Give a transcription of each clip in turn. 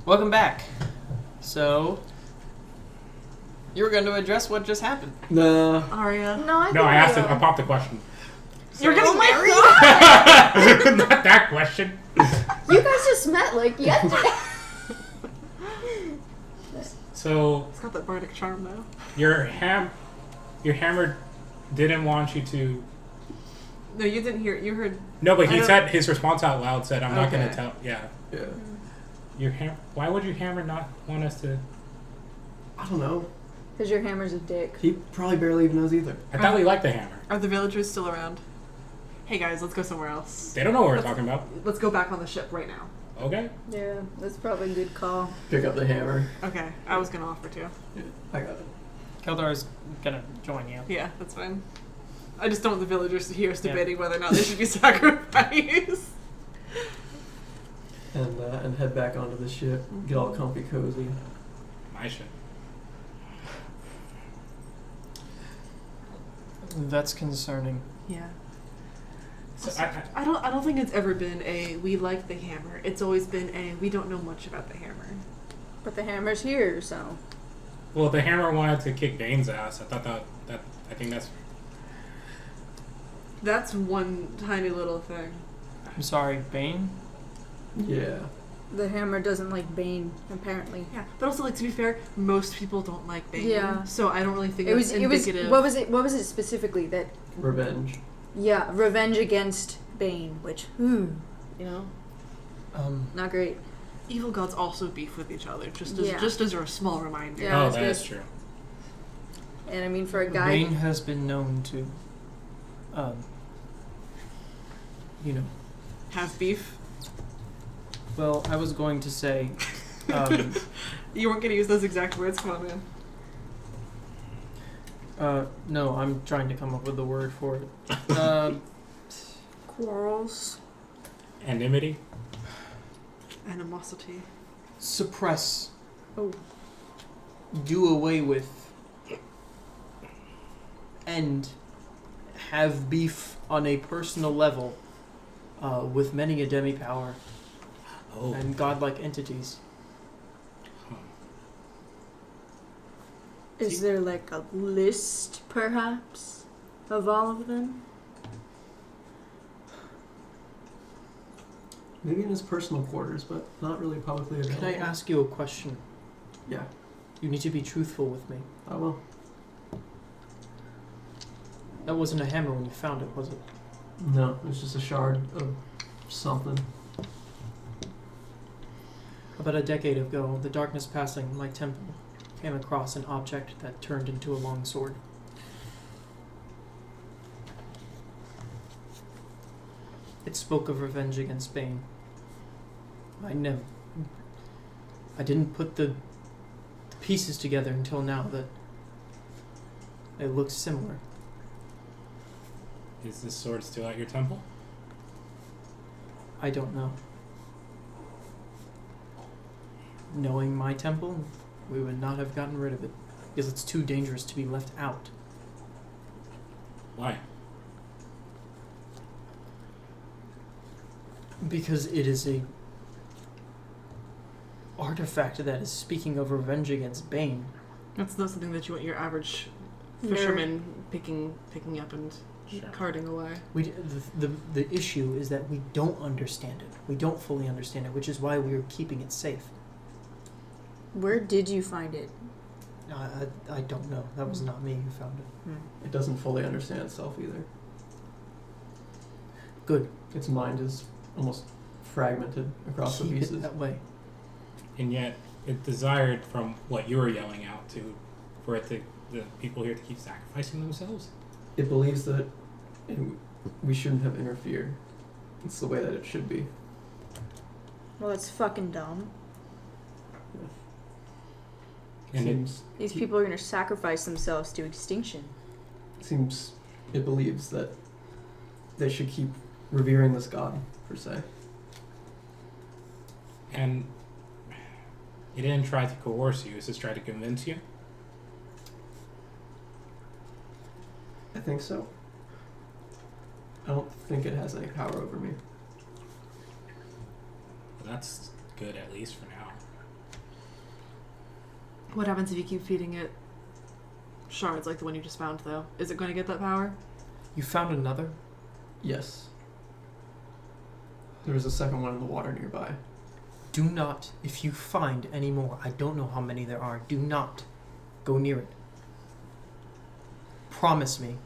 Welcome back. So, you were going to address what just happened. No. Aria. No, I asked it. I popped the question. You're getting married? Not that question. You guys just met like yesterday. So It's got that bardic charm though. your hammer didn't want you to. No, you didn't hear. You heard. No, but he said his response out loud said, "I'm not going Okay. to tell." Yeah. Yeah. Why would your hammer not want us to? I don't know. Because your hammer's a dick. He probably barely even knows either. I thought we liked the hammer. Are the villagers still around? Hey guys, let's go somewhere else. They don't know what we're talking about. Let's go back on the ship right now. Okay. Yeah, that's probably a good call. Pick up the hammer. Okay, I was gonna offer to. Yeah, I got it. Keldar's going to join you. Yeah, that's fine. I just don't want the villagers to hear us Yeah. debating whether or not they should be sacrificed. And head back onto the ship. Get all comfy cozy. My shit. That's concerning. Yeah. So I don't think it's ever been a we like the hammer. It's always been a we don't know much about the hammer. But the hammer's here, so. well, the hammer wanted to kick Bane's ass. I thought that I think that's. That's one tiny little thing. I'm sorry, Bane? Yeah. The hammer doesn't like Bane, apparently. Yeah, but also, like, to be fair, most people don't like Bane. Yeah. So I don't really think It was indicative. what was it specifically that Revenge. yeah, revenge against Bane, which you know, not great. Evil gods also beef with each other, just Yeah. as a small reminder. Yeah. Oh, it's that is good. true. And I mean for a guy Bane has been known to, Have beef. well, I was going to say, You weren't gonna use those exact words. Come on, man. no, I'm trying to come up with a word for it. quarrels. Anonymity. Animosity. Suppress. Oh. Do away with. And have beef on a personal level with many a demi-power and godlike entities. Is there like a list, perhaps, of all of them? Maybe in his personal quarters, but not really publicly available. Can I ask you a question? Yeah. You need to be truthful with me. I will. That wasn't a hammer when you found it, was it? No, it was just a shard of something. About a decade ago, the darkness passing my temple came across an object that turned into a long sword. It spoke of revenge against Bane. I didn't put the pieces together until now that it looks similar. Is this sword still at your temple? I don't know. Knowing my temple, we would not have gotten rid of it, because it's too dangerous to be left out. Why? Because it is a artifact that is speaking of revenge against Bane. That's not something that you want your average fisherman picking up and carting away. The issue is that we don't understand it. We don't fully understand it, which is why we are keeping it safe. Where did you find it? I don't know. That was not me who found it. It doesn't fully understand itself either. Good. Its mind is almost fragmented across Keep the pieces. it that way. And yet, it desired from what you were yelling out for the people here to keep sacrificing themselves. It believes that we shouldn't have interfered. It's the way that it should be. Well, it's fucking dumb. And These people are going to sacrifice themselves to extinction. It believes that they should keep revering this god, per se. And it didn't try to coerce you, it's just try to convince you. I think so. I don't think it has any power over me. But that's good, at least for now. What happens if you keep feeding it shards like the one you just found, though? Is it going to get that power? You found another? Yes. There was a second one in the water nearby. Do not, if you find any more, I don't know how many there are, do not go near it. Promise me.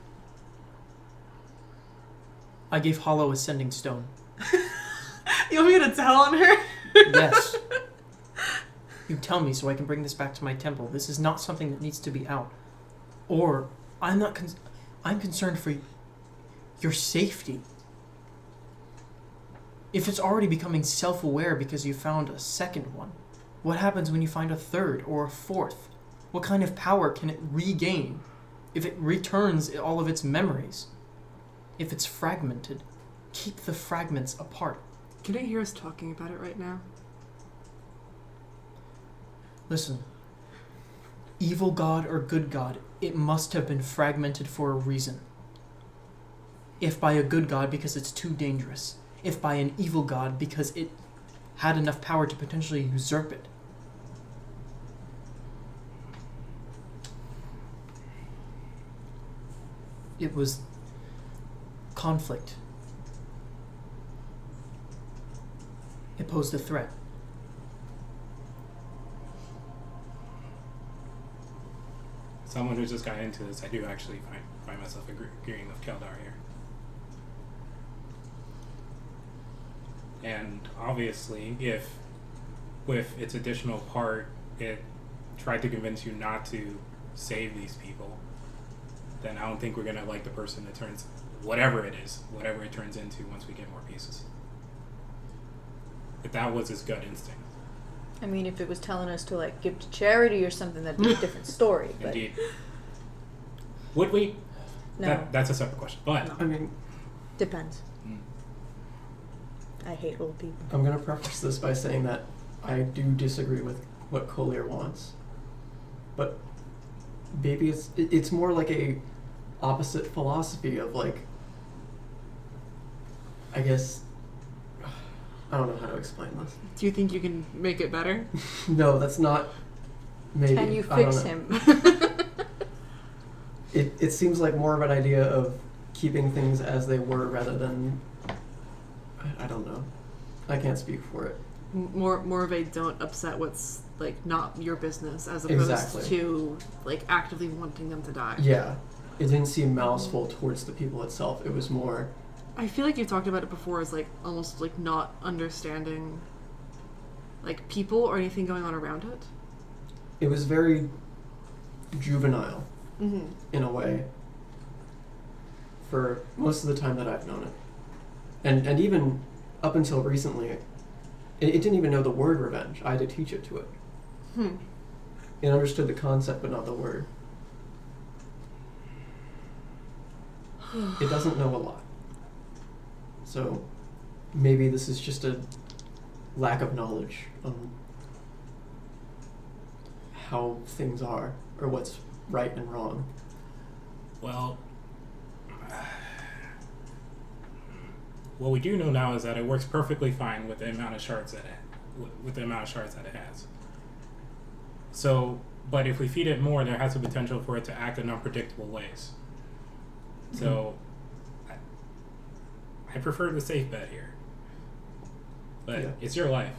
I gave Hollow a sending stone. You want me to tell on her? Yes. You tell me so I can bring this back to my temple. This is not something that needs to be out. Or, I'm concerned for your safety. If it's already becoming self-aware because you found a second one, what happens when you find a third or a fourth? What kind of power can it regain if it returns all of its memories? If it's fragmented, keep the fragments apart. Can I hear us talking about it right now? Listen, evil god or good god, it must have been fragmented for a reason. If by a good god because it's too dangerous. If by an evil god because it had enough power to potentially usurp it. It was conflict. It posed a threat. Someone who's just got into this, I do actually find myself agreeing with Keldar here. And obviously, if with its additional part, it tried to convince you not to save these people, then I don't think we're going to like the person that turns, whatever it turns into once we get more pieces. If that was his gut instinct. I mean, if it was telling us to, like, give to charity or something, that'd be a different story. But Indeed. Would we? No. That's a separate question. But, No. I mean, depends. I hate old people. I'm going to preface this by saying that I do disagree with what Collier wants. But maybe it's more like a opposite philosophy of, like, I guess, I don't know how to explain this. Do you think you can make it better? No, that's not, maybe. Can you I don't fix know. him? It seems like more of an idea of keeping things as they were rather than, I don't know. I can't speak for it. More of a don't upset what's, like, not your business, as opposed Exactly. to, like, actively wanting them to die. Yeah. It didn't seem maliceful towards the people itself. It was more, I feel like you talked about it before as, like, almost, like, not understanding, like, people or anything going on around it. it was very juvenile Mm-hmm. in a way for most of the time that I've known it. And even up until recently, it didn't even know the word revenge. I had to teach it to it. It understood the concept but not the word. It doesn't know a lot. So maybe this is just a lack of knowledge on how things are or what's right and wrong. well, what we do know now is that it works perfectly fine with the amount of shards that it has. So, but if we feed it more, there has the potential for it to act in unpredictable ways. So, I prefer the safe bet here. But Yeah. it's your life.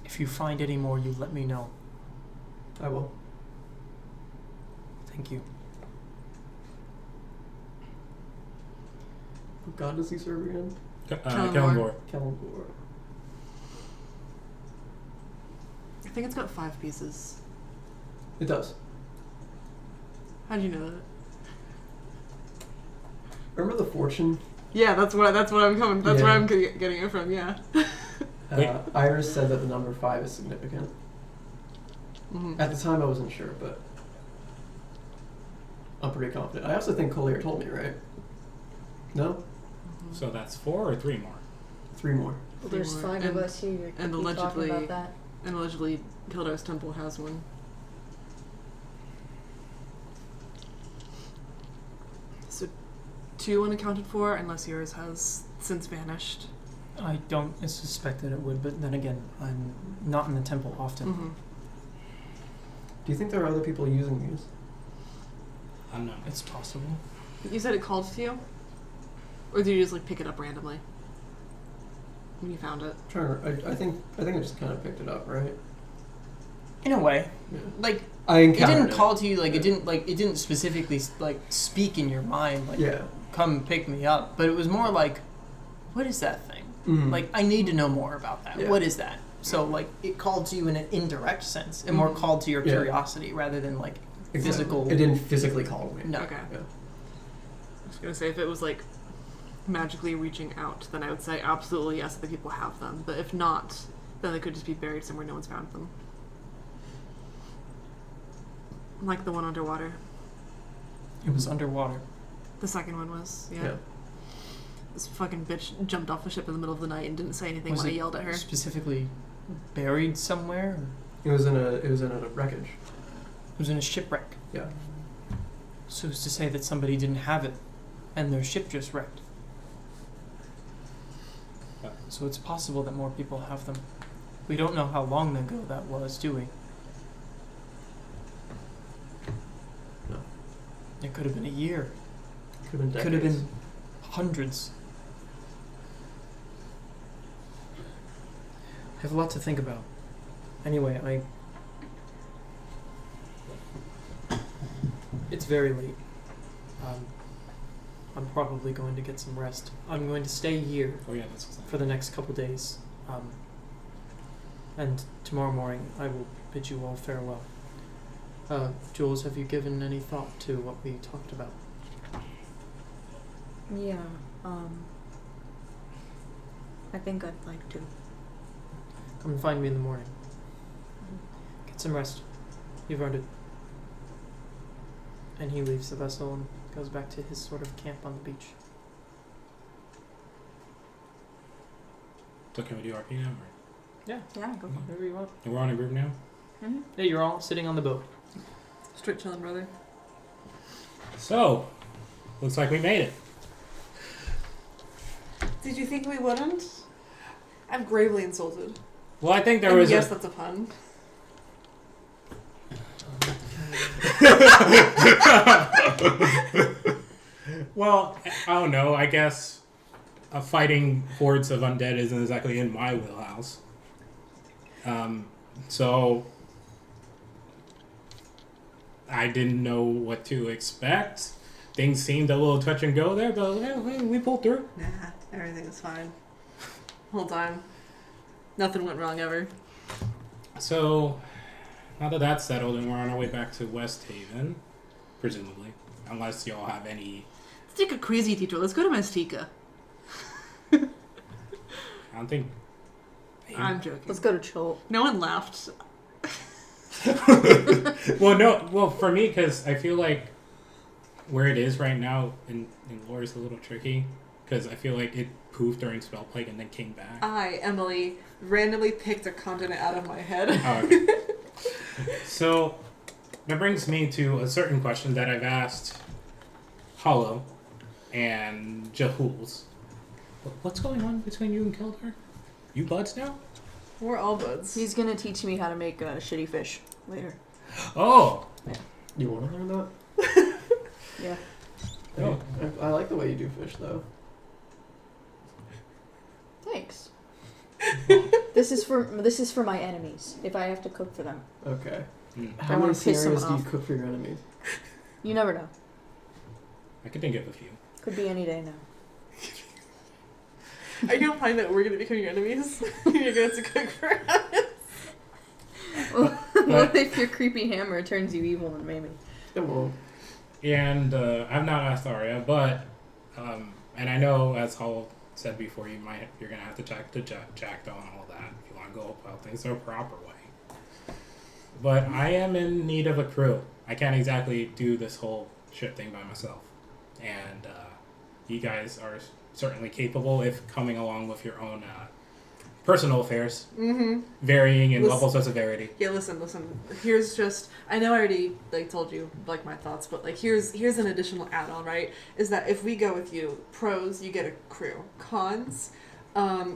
If you find any more, you let me know. I will. Thank you. What god does he serve again? Kellenborg. Kellenborg. I think it's got 5 pieces. It does. How do you know that? Remember the fortune? Yeah, that's what I'm coming. That's Yeah. where I'm getting it from. Yeah. Wait. Iris said that the number 5 is significant. Mm-hmm. At the time, I wasn't sure, but I'm pretty confident. I also think Collier told me, right? No? So that's 4 or 3 more? 3 more. Well, there's More. 5 of us here. and Keep allegedly- talking about that. And allegedly, Kildar's temple has one. So, 2 unaccounted for, unless yours has since vanished. I don't suspect that it would, but then again, I'm not in the temple often. Mm-hmm. Do you think there are other people using these? I don't know. It's possible. You said it called to you? Or did you just like pick it up randomly? When you found it? I think I just kind of picked it up, right? In a way. Yeah. Like, I it encountered didn't call to you, like, Yeah. it didn't specifically, like, speak in your mind, like, Yeah. come pick me up. But it was more like, what is that thing? Mhm. Like, I need to know more about that. Yeah. What is that? So, like, it called to you in an indirect sense, and more called to your Yeah. curiosity rather than, like, Exactly. physical. It didn't physically call me. No. Okay. Yeah. I was gonna say, if it was like magically reaching out, then I would say absolutely yes, the people have them. But if not, then they could just be buried somewhere no one's found them. Like the one underwater. It was underwater. The second one was, yeah. Yeah. This fucking bitch jumped off the ship in the middle of the night and didn't say anything Was when I it yelled at her. specifically buried somewhere? Or It was in a wreckage. it was in a shipwreck. Yeah. So who's to say that somebody didn't have it, and their ship just wrecked? So it's possible that more people have them. We don't know how long ago that was, do we? No. It could have been a year. Could have been Could have decades. been hundreds. I have a lot to think about. Anyway, it's very late. I'm probably going to get some rest. I'm going to stay here Oh yeah, that's for the next couple days. And tomorrow morning I will bid you all farewell. Jules, have you given any thought to what we talked about? Yeah, I think I'd like to. Come and find me in the morning. Get some rest. You've earned it. And he leaves the vessel and goes back to his sort of camp on the beach. So can we do RP now? Or? Yeah, Yeah, go for whatever you want. We're on a group now? it. Mm-hmm. Yeah, you're all sitting on the boat. Straight chillin', brother. So, looks like we made it. Did you think we wouldn't? I'm gravely insulted. Well, I think there And was yes, that's a pun. Well, I don't know. I guess fighting hordes of undead isn't exactly in my wheelhouse. So I didn't know what to expect. Things seemed a little touch and go there, but we pulled through. Nah, everything is fine. Whole time. Nothing went wrong ever. So now that that's settled, and we're on our way back to Westhaven, presumably, unless y'all have any. Let's take a crazy detour. Let's go to Mestika. I don't think. I'm joking. Let's go to Chol. No one laughed. Well, no. Well, for me, because I feel like where it is right now in lore is a little tricky, because I feel like it poofed during spell plague and then came back. I, Emily, randomly picked a continent out of my head. Oh, okay. So that brings me to a certain question that I've asked Hollow and Jahuls. What's going on between you and Keldar? You buds now? We're all buds. He's gonna teach me how to make shitty fish later. Oh! You want to learn that? Yeah. Oh. I like the way you do fish, though. Thanks. This is for my enemies. If I have to cook for them, Okay. Hmm. How wanna many piss scenarios someone do you off. cook for your enemies? you never know. I could think of a few. Could be any day now. Are you gonna find that we're gonna become your enemies? You're gonna have to cook for us. What if your creepy hammer turns you evil and maybe? It won't. And I've not asked Arya, but and I know, as Hall said before, you're gonna have to check the Jackdaw and all that if you want to go about things the proper way. But I am in need of a crew. I can't exactly do this whole ship thing by myself, and you guys are certainly capable if coming along with your own personal affairs, varying in Listen- levels of severity. Yeah, listen. Here's just, I know I already told you my thoughts, but here's an additional add-on, right? Is that if we go with you, pros, you get a crew. Cons,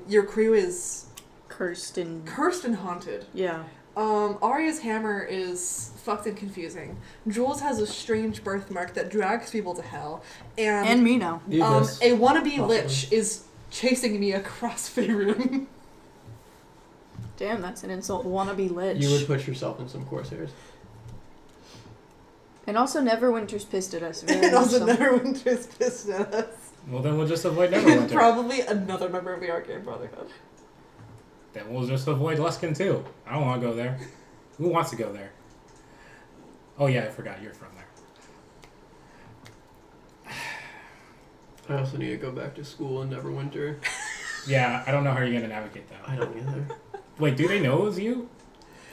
your crew is cursed and haunted. yeah. Arya's hammer is fucked and confusing. Jules has a strange birthmark that drags people to hell. And me now. A wannabe Possibly. lich is chasing me across Faerun. Damn, that's an insult. Wannabe lich. You would put yourself in some Corsairs. And also Neverwinter's pissed at us. Very And also much so. Neverwinter's pissed at us. Well, then we'll just avoid And Neverwinter. probably another member of the Arcane Brotherhood. Then we'll just avoid Luskin too. I don't want to go there. Who wants to go there? Oh yeah, I forgot you're from there. I also need to go back to school in Neverwinter. Yeah, I don't know how you're gonna navigate that. I don't either. Wait, do they know it was you?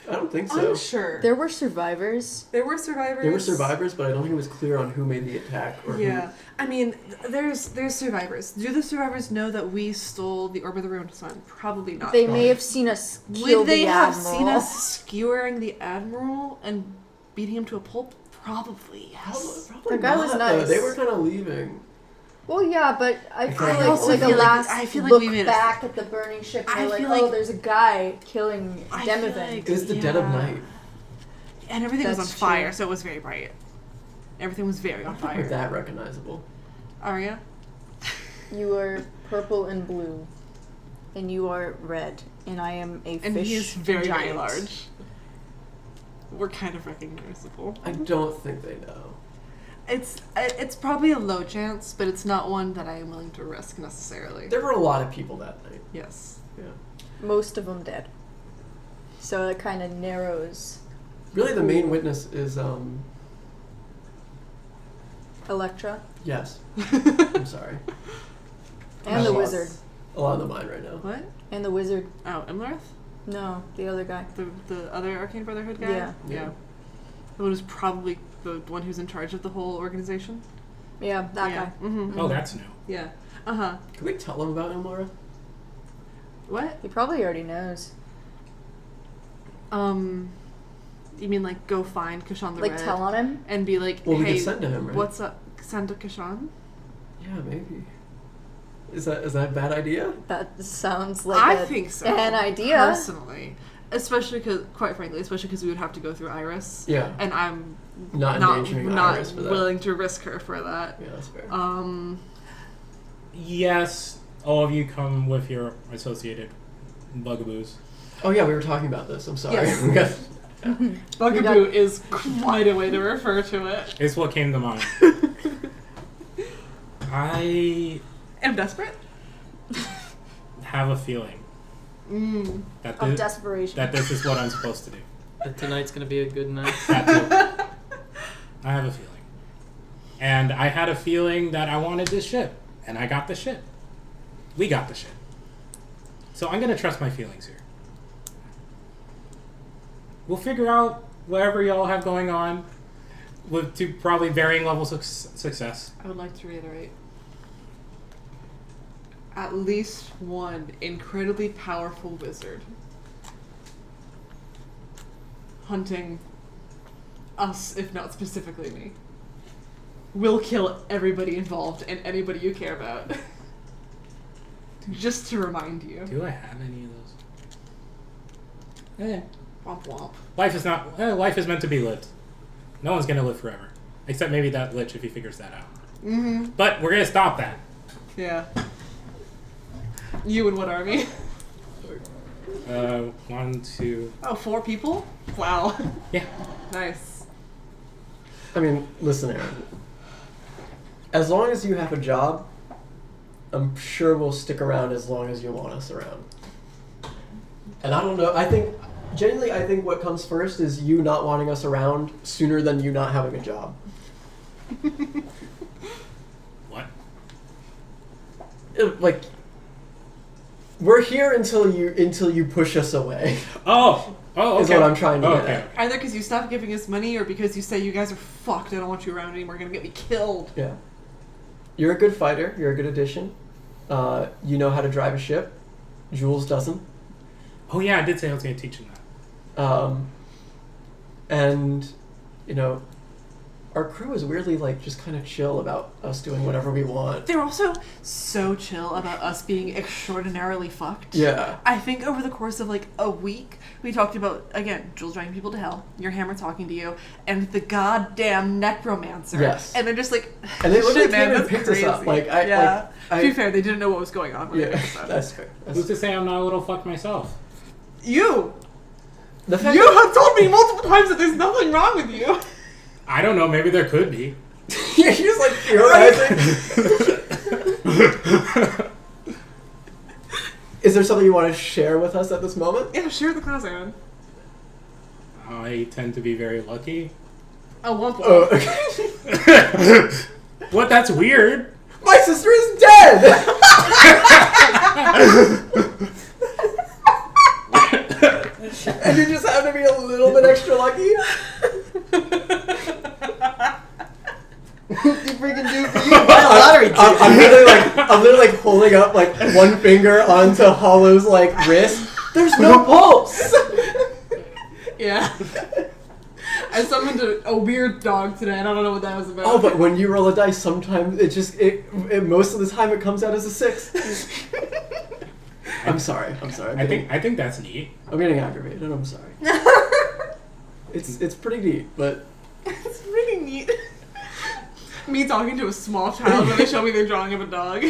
I don't think so. I'm sure. There were survivors. There were survivors. There were survivors, but I don't think it was clear on who made the attack or Yeah. I mean, there's survivors. Do the survivors know that we stole the Orb of the Ruined Sun? Probably not. They may have seen us kill Would they the have admiral. seen us skewering the Admiral and beating him to a pulp? Probably, yes. Probably That guy was not, though. nice. They were kind of leaving. Well, yeah, but I feel I like also like a feel like- last I feel like look we made a- back at the burning ship, and I they're like, feel oh, like- there's a guy killing I feel Demovan. like- It was the dead of Yeah. night. And everything was on That's fire, true. so it was very bright. Everything was very on Like fire. that recognizable. Arya? You are purple and blue, and you are red, and I am a And fish he is very, very giant. large. We're kind of recognizable. I don't think they know. It's probably a low chance, but it's not one that I am willing to risk necessarily. There were a lot of people that night. Yes. Yeah. Most of them dead. So it kind of narrows. Really, the main witness is Electra yes. I'm sorry. and the Wow. wizard. A lot on the mind right now. What? And the wizard. Oh, Imlarth? No, the other guy. The other Arcane Brotherhood guy? Yeah. Yeah. The one who's probably the one who's in charge of the whole organization? Yeah, that yeah. guy. Mm-hmm. Oh, that's new. Yeah. Uh-huh. Can we tell them about Ilmara? What? He probably already knows. You mean like go find Kashan the Like Red tell on him. and be like, Well, we hey, could send to him, right? what's up? Send to Kashan? Yeah, maybe. Is that a bad idea? That sounds like I a- think so. an idea. Personally. Especially because, quite frankly, we would have to go through Iris. Yeah. And I'm Not not endangering Iris for that. willing to risk her for that. Yeah, that's fair. Yes, all of you come with your associated bugaboos. Oh yeah, we were talking about this. I'm sorry. Yes. Bugaboo is quite a way to refer to it. It's what came to mind. I I'm desperate. have a feeling that Of this, desperation. that this is what I'm supposed to do. Tonight's gonna be a good night. That too. I have a feeling. And I had a feeling that I wanted this ship. And I got the ship. We got the ship. So I'm going to trust my feelings here. We'll figure out whatever y'all have going on with to probably varying levels of success. I would like to reiterate. At least one incredibly powerful wizard hunting us, if not specifically me, will kill everybody involved and anybody you care about. Just to remind you. Do I have any of those? Womp womp. Life is meant to be lived. No one's going to live forever. Except maybe that lich if he figures that out. Mm-hmm. But we're going to stop that. Yeah. You and what army? 1, 2... Oh, 4 people? Wow. Yeah. Nice. I mean, listen, Aaron. As long as you have a job, I'm sure we'll stick around as long as you want us around. And I don't know, I think what comes first is you not wanting us around sooner than you not having a job. What? Like, we're here until you push us away. Oh, okay. Is what I'm trying to get okay. at. Either because you stop giving us money or because you say you guys are fucked, I don't want you around anymore, you're gonna get me killed. Yeah. You're a good fighter. You're a good addition. You know how to drive a ship. Jules doesn't. Oh yeah, I did say I was going to teach him that. And, you know, our crew is weirdly like just kind of chill about us doing whatever we want. They're also so chill about us being extraordinarily fucked. Yeah. I think over the course of like a week, we talked about, again, Jules driving people to hell, your hammer talking to you, and the goddamn necromancer. Yes. And they're just like, And they literally shit, man, came and that's picked crazy. us up. Like, to be fair, they didn't know what was going on. When they Yeah, picked us up. that's fair. Who's to say I'm not a little fucked myself? You! The fact You have told me multiple times that there's nothing wrong with you. I don't know. Maybe there could be. You're just like theorizing. Is there something you want to share with us at this moment? Yeah, share the class, Aaron. I tend to be very lucky. A lump. Oh, okay. What? That's weird. My sister is dead! And you just have to be a little bit extra lucky? You freaking do for you. Lottery ticket. I'm literally like holding up like one finger onto Hollow's like wrist. There's no pulse. Yeah. I summoned a weird dog today, and I don't know what that was about. Oh, but when you roll a dice, sometimes it most of the time it comes out as a 6. I'm sorry. I think that's neat. I'm getting aggravated. I'm sorry. It's pretty neat, but It's pretty neat. Me talking to a small child when they show me their drawing of a dog.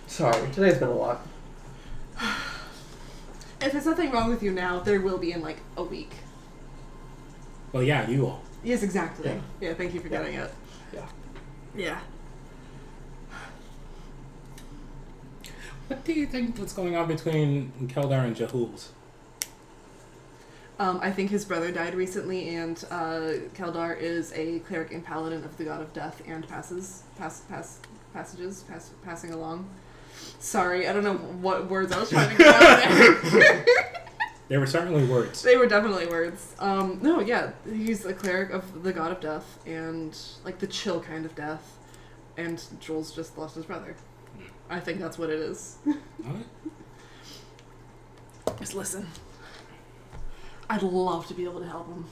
sorry. Today's been a lot. If there's nothing wrong with you now, there will be in like a week. Well, yeah, you all. Yes, exactly. Yeah. Yeah, thank you for getting it. Yeah. Yeah. What do you think what's going on between Keldar and Jahuls? I think his brother died recently, and Keldar is a cleric and paladin of the god of death and passing along. Sorry, I don't know what words I was trying to get out there. They were certainly words. They were definitely words. No, yeah, he's a cleric of the god of death, and like the chill kind of death, and Jules just lost his brother. I think that's what it is. What? Just listen. I'd love to be able to help him.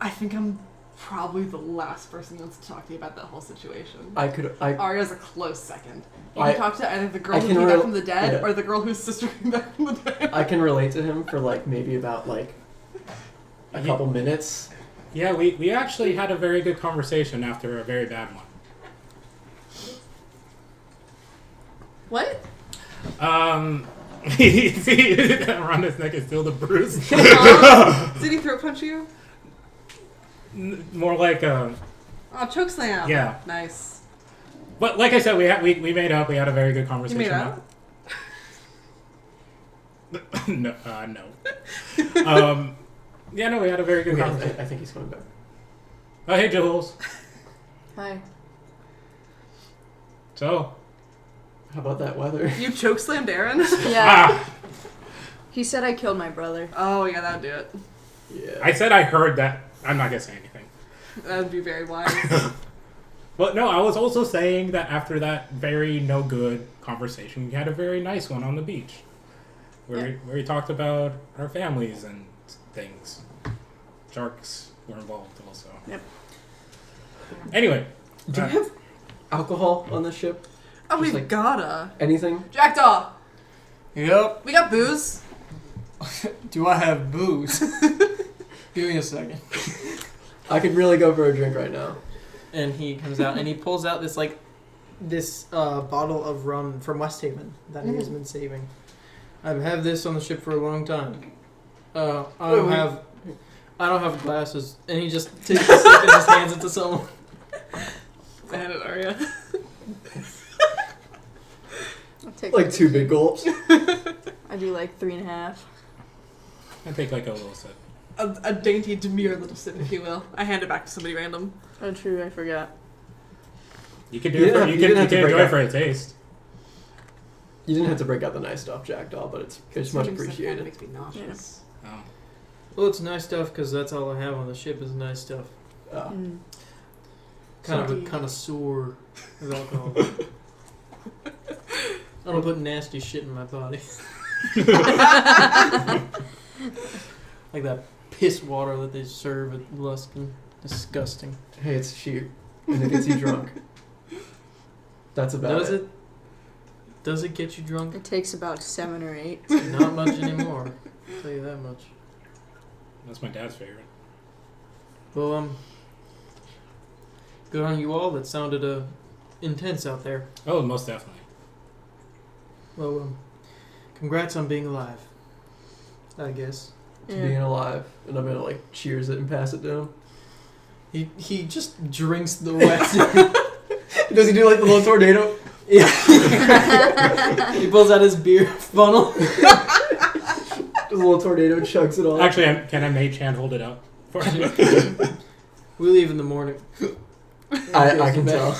I think I'm probably the last person who wants to talk to you about that whole situation. Arya's a close second. You can talk to either the girl who came back from the dead or the girl whose sister came back from the dead. I can relate to him for like maybe about like a couple minutes. Yeah, we actually had a very good conversation after a very bad one. What? Around his neck is still the bruise. Did he throat punch you? More like Oh, chokeslam. Yeah. Nice. But like I said, we made up. We had a very good You conversation. made up? No. Yeah, no, we had a very good conversation. I think he's coming back. Oh, hey, Jules. Hi. So, How about that weather? You chokeslammed Aaron? Yeah. He said I killed my brother. Oh, yeah, that'd do it. Yeah. I said I heard that. I'm not gonna say anything. That'd be very wise. But no, I was also saying that after that very no good conversation, we had a very nice one on the beach, where we talked about our families and things. Sharks were involved also. Yep. Anyway, Do you have alcohol on the ship? Oh, Just we've like- gotta. Anything? Jackdaw! Yep. We got booze. Do I have booze? Give me a second. I could really go for a drink right now. And he comes out and he pulls out this bottle of rum from Westhaven that he has been saving. I've had this on the ship for a long time. I don't have glasses. And he just takes a sip and just hands it to someone. I had it, Arya. I'll take Like 2 big gulps. I do like 3.5. I take like a little sip. A dainty, demure little sip, if you will. I hand it back to somebody random. Oh, true. I forgot. You can do it. You can enjoy it for a taste. You didn't have to break out the nice stuff, Jackdaw, but it's much Something appreciated. makes me nauseous. Oh. Well, it's nice stuff because that's all I have on the ship is nice stuff. Mm. Kind of a connoisseur of alcohol. I don't put nasty shit in my body. Like that piss water that they serve at Luskin. Disgusting. Hey, it's cheap, and it gets you drunk. That's about Does it. it? Does it get you drunk? It takes about 7 or 8. Not much anymore. I'll tell you that much. That's my dad's favorite. Well, good on you all. That sounded intense out there. Oh, most definitely. Well, congrats on being alive. I guess. To being alive, and I'm gonna like cheers it and pass it down. He just drinks the wet. Does he do like the little tornado? Yeah. He pulls out his beer funnel. Does a little tornado, chugs it all. Actually, can I mage hand hold it up for you? We leave in the morning. I can tell.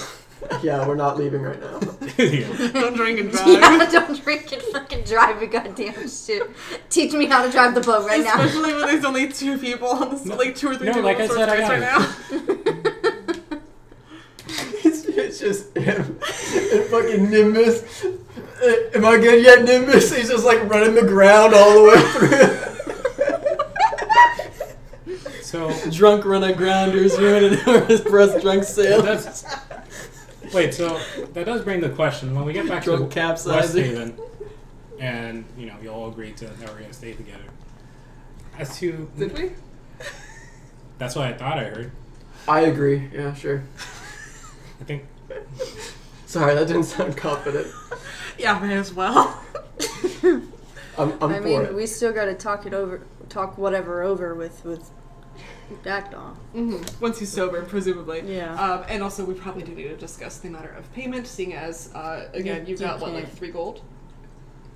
Yeah, we're not leaving right now. Yeah. Don't drink and drive. Yeah, don't drink and fucking drive, you goddamn shit. Teach me how to drive the boat right now. Especially when there's only 2 people on the like 2 or 3 No, people like on I the said, I streets right got now. It's just him and fucking Nimbus. Am I good yet, Nimbus? He's just like running the ground all the way through. So Drunk run grounders, ruining for us drunk sailors. wait, so that does bring the question: when we get back Drunk to capsizing. Westhaven, and you all agreed to that we're gonna stay together. As to Did we? that's what I thought I heard. I agree. Yeah, sure. I think Sorry, that didn't sound confident. Yeah, may as well. I'm I for mean, it. we still gotta talk whatever over with Jackdaw. Mm-hmm. Once he's sober, presumably. Yeah. And also, we probably do need to discuss the matter of payment, seeing as, again, you've got, what, like 3 gold?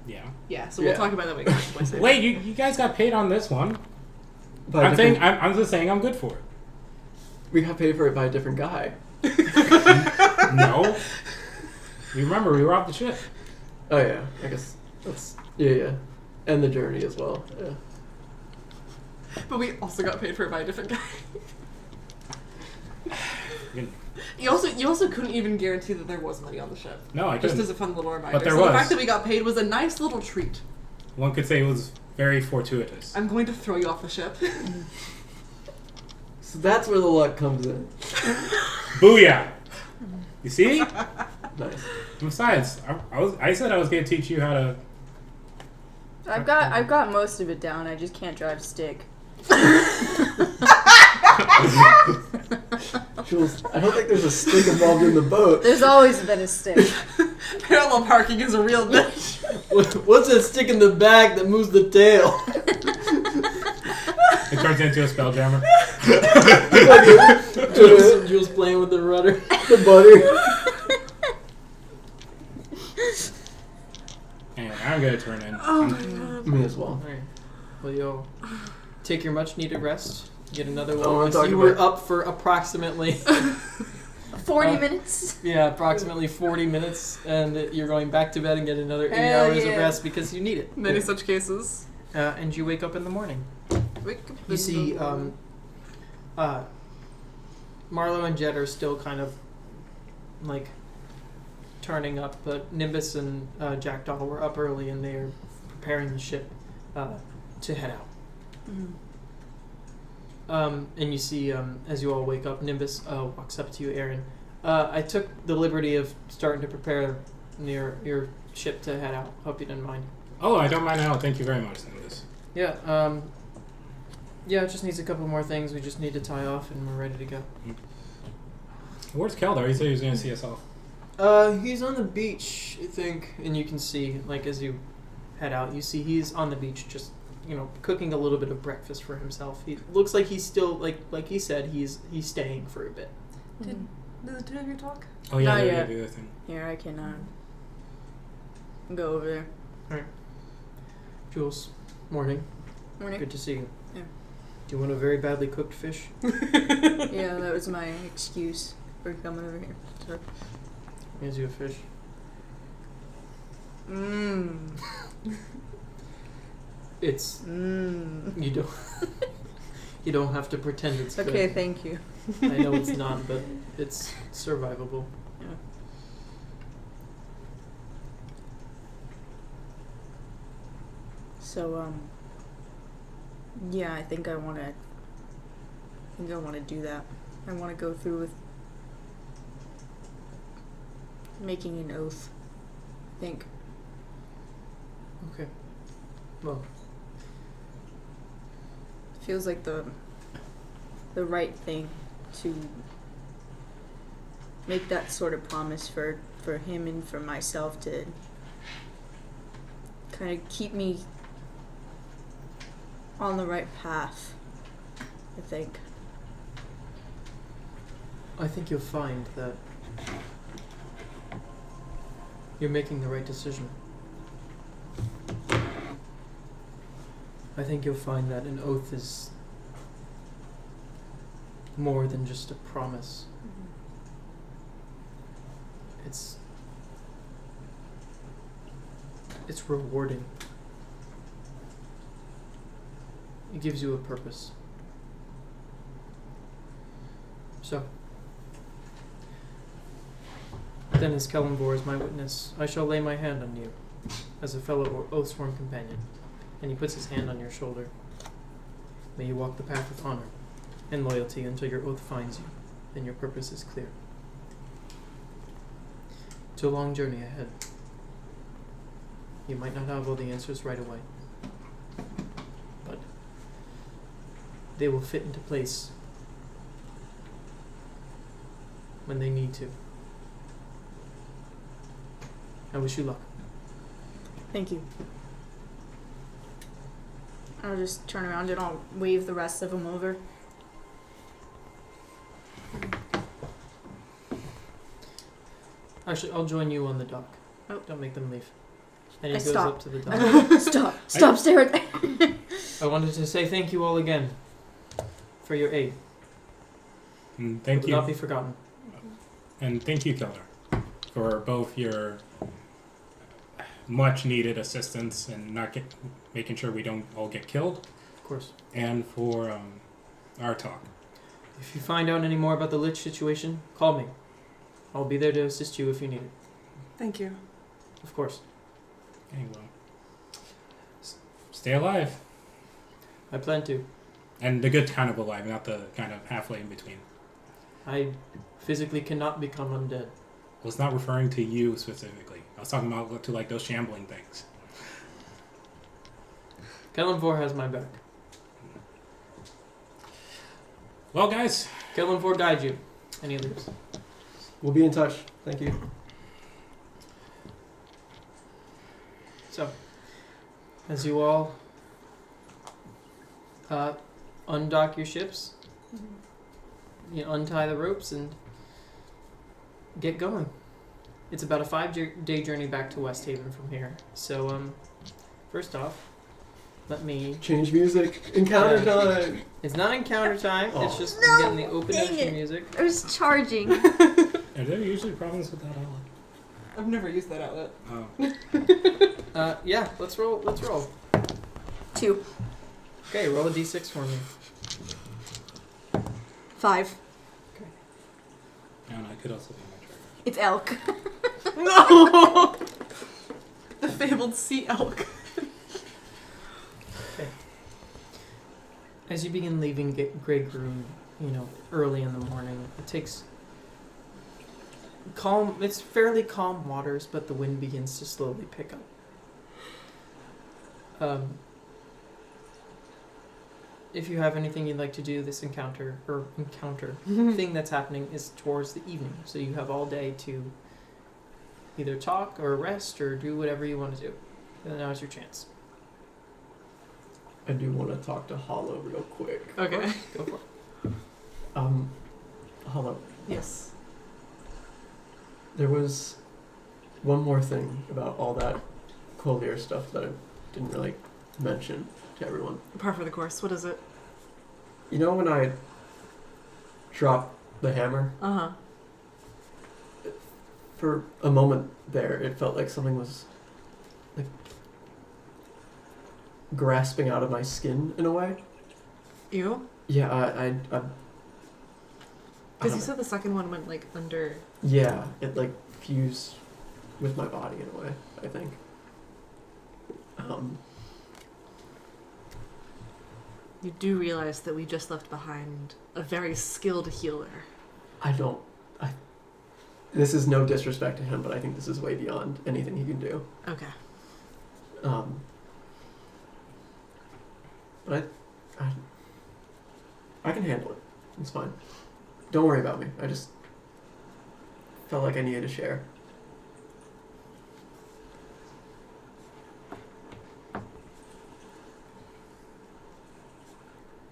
yeah. Yeah, so we'll talk about that when we get to Westhaven. Wait, you guys got paid on this one? By a I'm different- saying I'm just saying I'm good for it. we got paid for it by a different guy. No. You remember we robbed the ship. Oh yeah, I guess that's yeah, and the journey as well. Yeah. But we also got paid for it by a different guy. You- You also couldn't even guarantee that there was money on the ship. No, I Just couldn't. as a fun little reminder. But there so the was. fact that we got paid was a nice little treat. One could say it was very fortuitous. I'm going to throw you off the ship. So that's where the luck comes in. Booyah! You see? Nice. Besides, I said I was going to teach you how to. I've got most of it down. I just can't drive stick. Jules, I don't think there's a stick involved in the boat. There's always been a stick. Parallel parking is a real bitch. What's that stick in the back that moves the tail? It turns into a spelljammer. Jules playing with the rudder. The butter. Anyway, I'm going to turn in. Oh my god. Me as well. Alright. Well, you'll take your much needed rest. Get another Oh, one. I'm talking You were about- up for approximately 40 minutes. approximately 40 minutes, and you're going back to bed and get another 8 Hell hours yeah. of rest because you need it. Many such cases. And you wake up in the morning. Wake up You in see, the morning. Marlo and Jet are still kind of like turning up, but Nimbus and Jackdaw were up early and they are preparing the ship to head out. And you see, as you all wake up, Nimbus walks up to you, Aaron. I took the liberty of starting to prepare your ship to head out. Hope you didn't mind. Oh, I don't mind at all. Thank you very much, Nimbus. Yeah, it just needs a couple more things. We just need to tie off and we're ready to go. Where's Keldar? He said he was going to see us off. He's on the beach, I think, and you can see, like, as you head out, you see he's on the beach just, cooking a little bit of breakfast for himself. He looks like he's still, like he said, he's staying for a bit. Did the 2 of you talk? Oh, yeah, Not they're yet. going to do their thing. Here, I can go over there. Alright. Jules, morning. Morning. Good to see you. Yeah. Do you want a very badly cooked fish? Yeah, that was my excuse for coming over here. So. Here's you a fish. It's... You don't have to pretend it's good. Okay, thank you. I know it's not, but it's survivable. Yeah. So, Yeah, I think I want to do that. I want to go through with making an oath. I think. Okay. Well, Feels like the right thing to make that sort of promise for him and for myself to kind of keep me on the right path, I think. I think you'll find that you're making the right decision. I think you'll find that an oath is more than just a promise. It's rewarding. It gives you a purpose. So, then as Kellenvor is my witness, I shall lay my hand on you as a fellow Oathsworn companion. And he puts his hand on your shoulder. May you walk the path with honor and loyalty until your oath finds you and your purpose is clear. It's a long journey ahead. You might not have all the answers right away, but they will fit into place when they need to. I wish you luck. Thank you. I'll just turn around and I'll wave the rest of them over. Actually, I'll join you on the dock. Oh. Don't make them leave. And he I goes stop. up to the dock. Stop staring. I wanted to say thank you all again for your aid. And It thank will you. not be forgotten. And thank you, Keller, for both your much needed assistance and making sure we don't all get killed, Of course. and for our talk. If you find out any more about the Lich situation, call me. I'll be there to assist you if you need it. Thank you. Of course. Okay, well, stay alive. I plan to. And the good kind of alive, not the kind of halfway in between. I physically cannot become undead. I was not referring to you specifically. I was talking about to like those shambling things. Kellenvor has my back. Well, guys. Kellenvor guide you. And he leaves. We'll be in touch. Thank you. So, as you all undock your ships, you untie the ropes and get going. It's about a 5-day journey back to Westhaven from here. So, first off, let me... Change music. Encounter time. It's not encounter time. It's just No, getting the open dang ocean it. music. I was charging. Are there usually problems with that outlet? I've never used that outlet. Oh. Yeah, let's roll. 2. Okay, roll a d6 for me. 5. And I could also be my trigger. It's elk. No! The fabled sea elk. As you begin leaving Grey Groom, early in the morning, it takes calm. It's fairly calm waters, but the wind begins to slowly pick up. If you have anything you'd like to do, this encounter thing that's happening is towards the evening, so you have all day to either talk or rest or do whatever you want to do. And now's your chance. I do want to talk to Hollow real quick. Okay. Go for it. Hollow. Yes. There was one more thing about all that Collier stuff that I didn't really mention to everyone. Par for the course. What is it? You know when I dropped the hammer? Uh-huh. For a moment there, it felt like something was like grasping out of my skin in a way. You? Yeah, I Because you said the second one went like under. Yeah, it like fused with my body in a way, I think. You do realize that we just left behind a very skilled healer. This is no disrespect to him, but I think this is way beyond anything he can do. Okay. But I can handle it. It's fine. Don't worry about me. I just felt like I needed to share.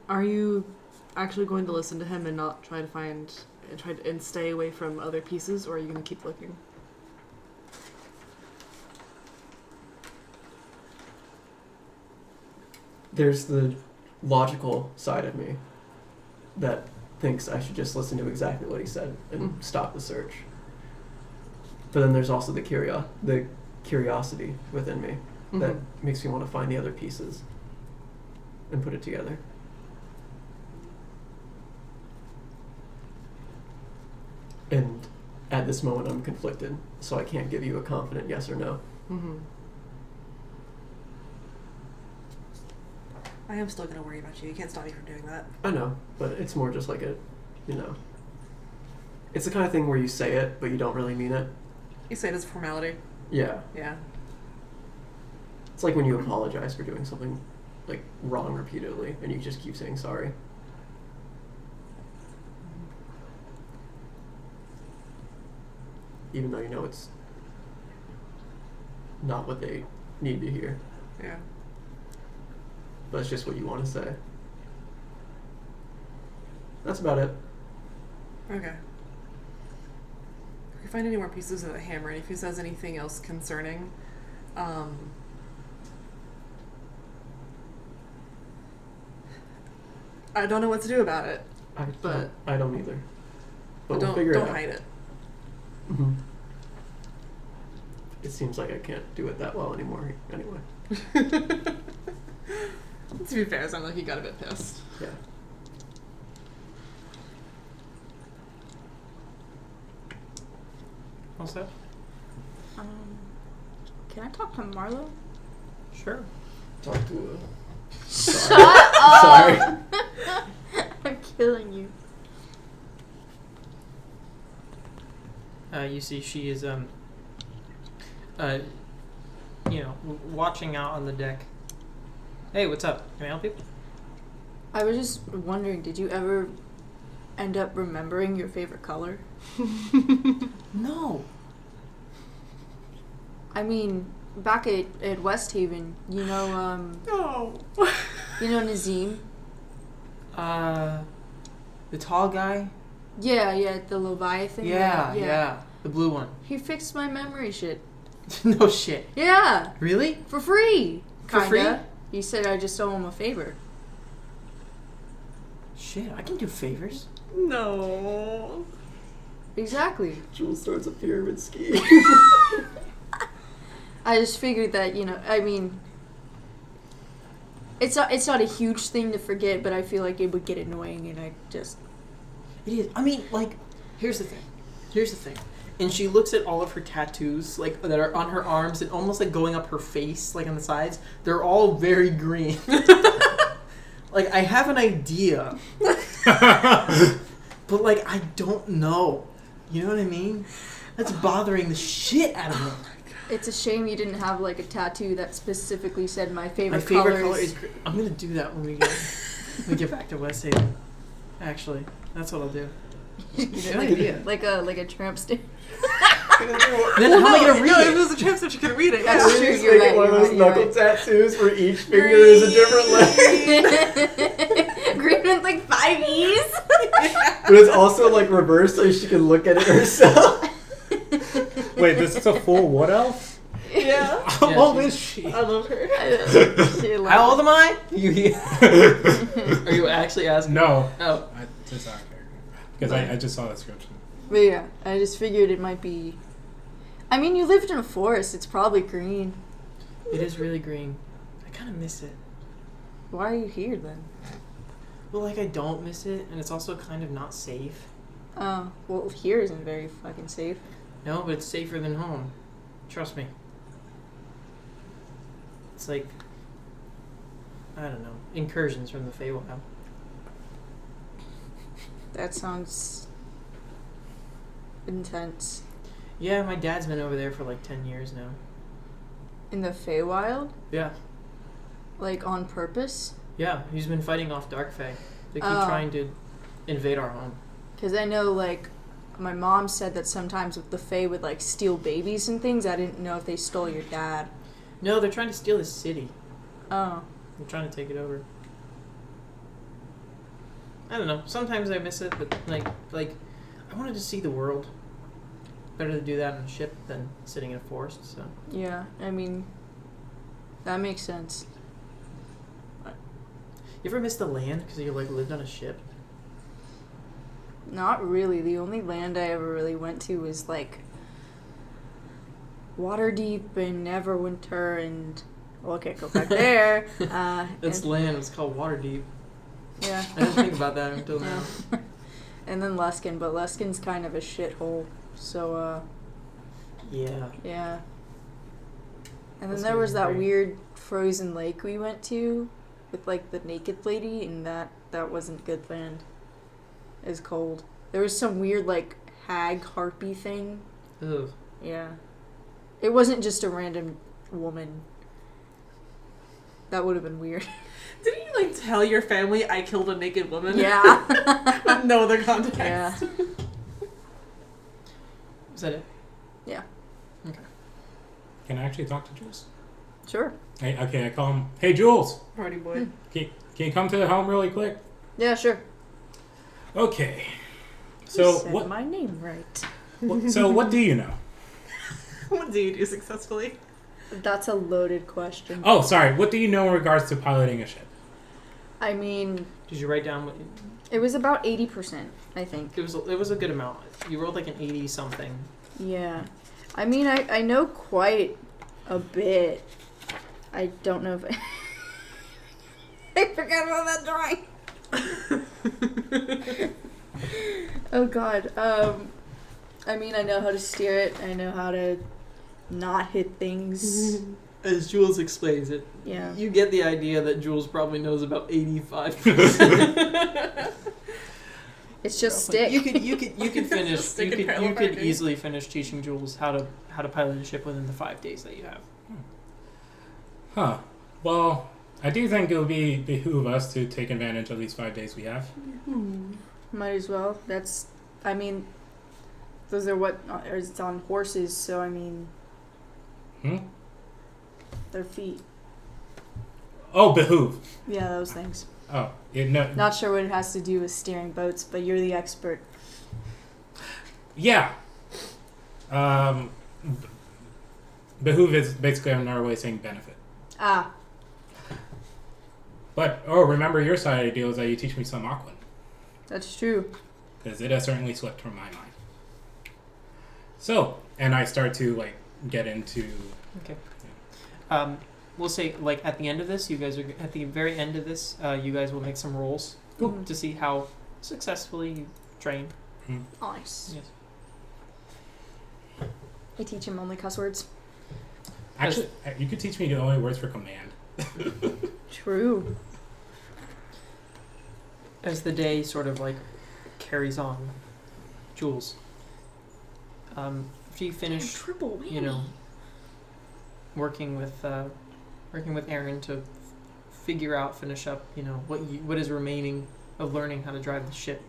Are you actually going to listen to him and not try to and stay away from other pieces, or are you going to keep looking? There's the logical side of me that thinks I should just listen to exactly what he said and stop the search. But then there's also the curiosity within me that makes me want to find the other pieces and put it together. And at this moment, I'm conflicted, so I can't give you a confident yes or no. Mm-hmm. I am still going to worry about you. You can't stop me from doing that. I know, but it's more just like it's the kind of thing where you say it, but you don't really mean it. You say it as a formality. Yeah. Yeah. It's like when you apologize for doing something like wrong repeatedly, and you just keep saying sorry. Even though you know it's not what they need to hear. Yeah. But it's just what you want to say. That's about it. Okay. If we find any more pieces of the hammer, and if he says anything else concerning, I don't know what to do about it. I don't either. But we'll don't figure it out. don't hide it. Mm-hmm. It seems like I can't do it that well anymore. Anyway. To be fair, it sounded like he got a bit pissed. Yeah. All set? Can I talk to Marlo? Sure. Talk to Shut up! Sorry. I'm killing you. You see, she is, watching out on the deck. Hey, what's up? Can I help you? I was just wondering, did you ever end up remembering your favorite color? No. I mean, back at Westhaven, No. you know Nazim? The tall guy? Yeah, the Leviathan guy. Yeah. The blue one. He fixed my memory shit. No shit. Yeah. Really? For free. For free? Kinda. He said I just owe him a favor. Shit, I can do favors. No. Exactly. Jules starts a pyramid scheme. I just figured that, I mean, it's not a huge thing to forget, but I feel like it would get annoying, and I just... It is. I mean, like, here's the thing. And she looks at all of her tattoos, like, that are on her arms and almost, like, going up her face, like, on the sides. They're all very green. Like, I have an idea. But, like, I don't know. You know what I mean? That's bothering the shit out of me. It's a shame you didn't have, like, a tattoo that specifically said my favorite My favorite colors. color is green. I'm going to do that when we get back to Westhaven. Actually, that's what I'll do. Good idea. Like a tramp stamp. Then how am I going to read No, if it? it was a transcript, you could read it. That's Yeah. true. Just You're make it right, one of you're those right, you're knuckle right. tattoos where each finger is a different letter. Green with, like, 5 E's. But it's also like reversed so she can look at it herself. Wait, this is a full what elf? Yeah. How old is she? I love her. How old am I? Are you actually asking? No. Oh. Just out there. Because I just saw the description. But yeah, I just figured it might be... I mean, you lived in a forest. It's probably green. It is really green. I kind of miss it. Why are you here, then? Well, like, I don't miss it, and it's also kind of not safe. Oh, well, here isn't very fucking safe. No, but it's safer than home. Trust me. It's like... I don't know, incursions from the Feywild. That sounds intense. Yeah, my dad's been over there for like 10 years now. In the Feywild? Yeah. Like on purpose? Yeah, he's been fighting off Dark Fae. They keep trying to invade our home. Because I know, like, my mom said that sometimes the Fae would, like, steal babies and things. I didn't know if they stole your dad. No, they're trying to steal his city. Oh. They're trying to take it over. I don't know. Sometimes I miss it, but, like, I wanted to see the world. Better to do that on a ship than sitting in a forest, so... Yeah, I mean, that makes sense. You ever miss the land because you, like, lived on a ship? Not really. The only land I ever really went to was, like, Waterdeep and Neverwinter and... Well, I can't go back there. It's land. It's called Waterdeep. Yeah. I didn't think about that until now. And then Luskin, but Luskin's kind of a shithole. So, Yeah. yeah. And then Luskin there was is that great. weird frozen lake we went to with, like, the naked lady, and that wasn't good land. It was cold. There was some weird, like, hag harpy thing. Ugh. Yeah. It wasn't just a random woman. That would have been weird. Didn't you, like, tell your family I killed a naked woman? Yeah. With no other context. Yeah. Is that it? Yeah. Okay. Can I actually talk to Jules? Sure. Hey, okay, I call him. Hey, Jules. Party boy. Can you come to the helm really quick? Yeah, sure. Okay. You So said what? my name right. So what do you know? What do you do successfully? That's a loaded question. Oh, sorry. What do you know in regards to piloting a ship? I mean, Did you write down what... it was about 80%, I think. It was a good amount. You rolled like an 80-something. Yeah. I mean, I know quite a bit. I don't know if I forgot about that drawing. Oh, God. I mean, I know how to steer it. I know how to not hit things. As Jules explains it, Yeah. you get the idea that Jules probably knows about 85%. It's just stick. You could finish. Stick and You parallel could parking. easily finish teaching Jules how to pilot a ship within the 5 days that you have. Huh. Well, I do think it would behoove us to take advantage of these 5 days we have. Might as well. I mean, those are it's on horses, so I mean, their feet. Oh, behoove. Yeah, those things. Oh, no. Not sure what it has to do with steering boats, but you're the expert. Yeah. Behoove is basically another way of saying benefit. Ah, But, remember your side of the deal is that you teach me some awoken. that's true. Because it has certainly slipped from my mind. So, and I start to, like, get into... Okay. We'll say, like, at the end of this, at the very end of this, you guys will make some rolls to see how successfully you train. Nice. Yes. I teach him only cuss words. Actually, you could teach me the only words for command. True. As the day sort of, like, carries on, Jules, after you finish, Triple whammy. you know, working with Aaron to finish up, you know, what is remaining of learning how to drive the ship.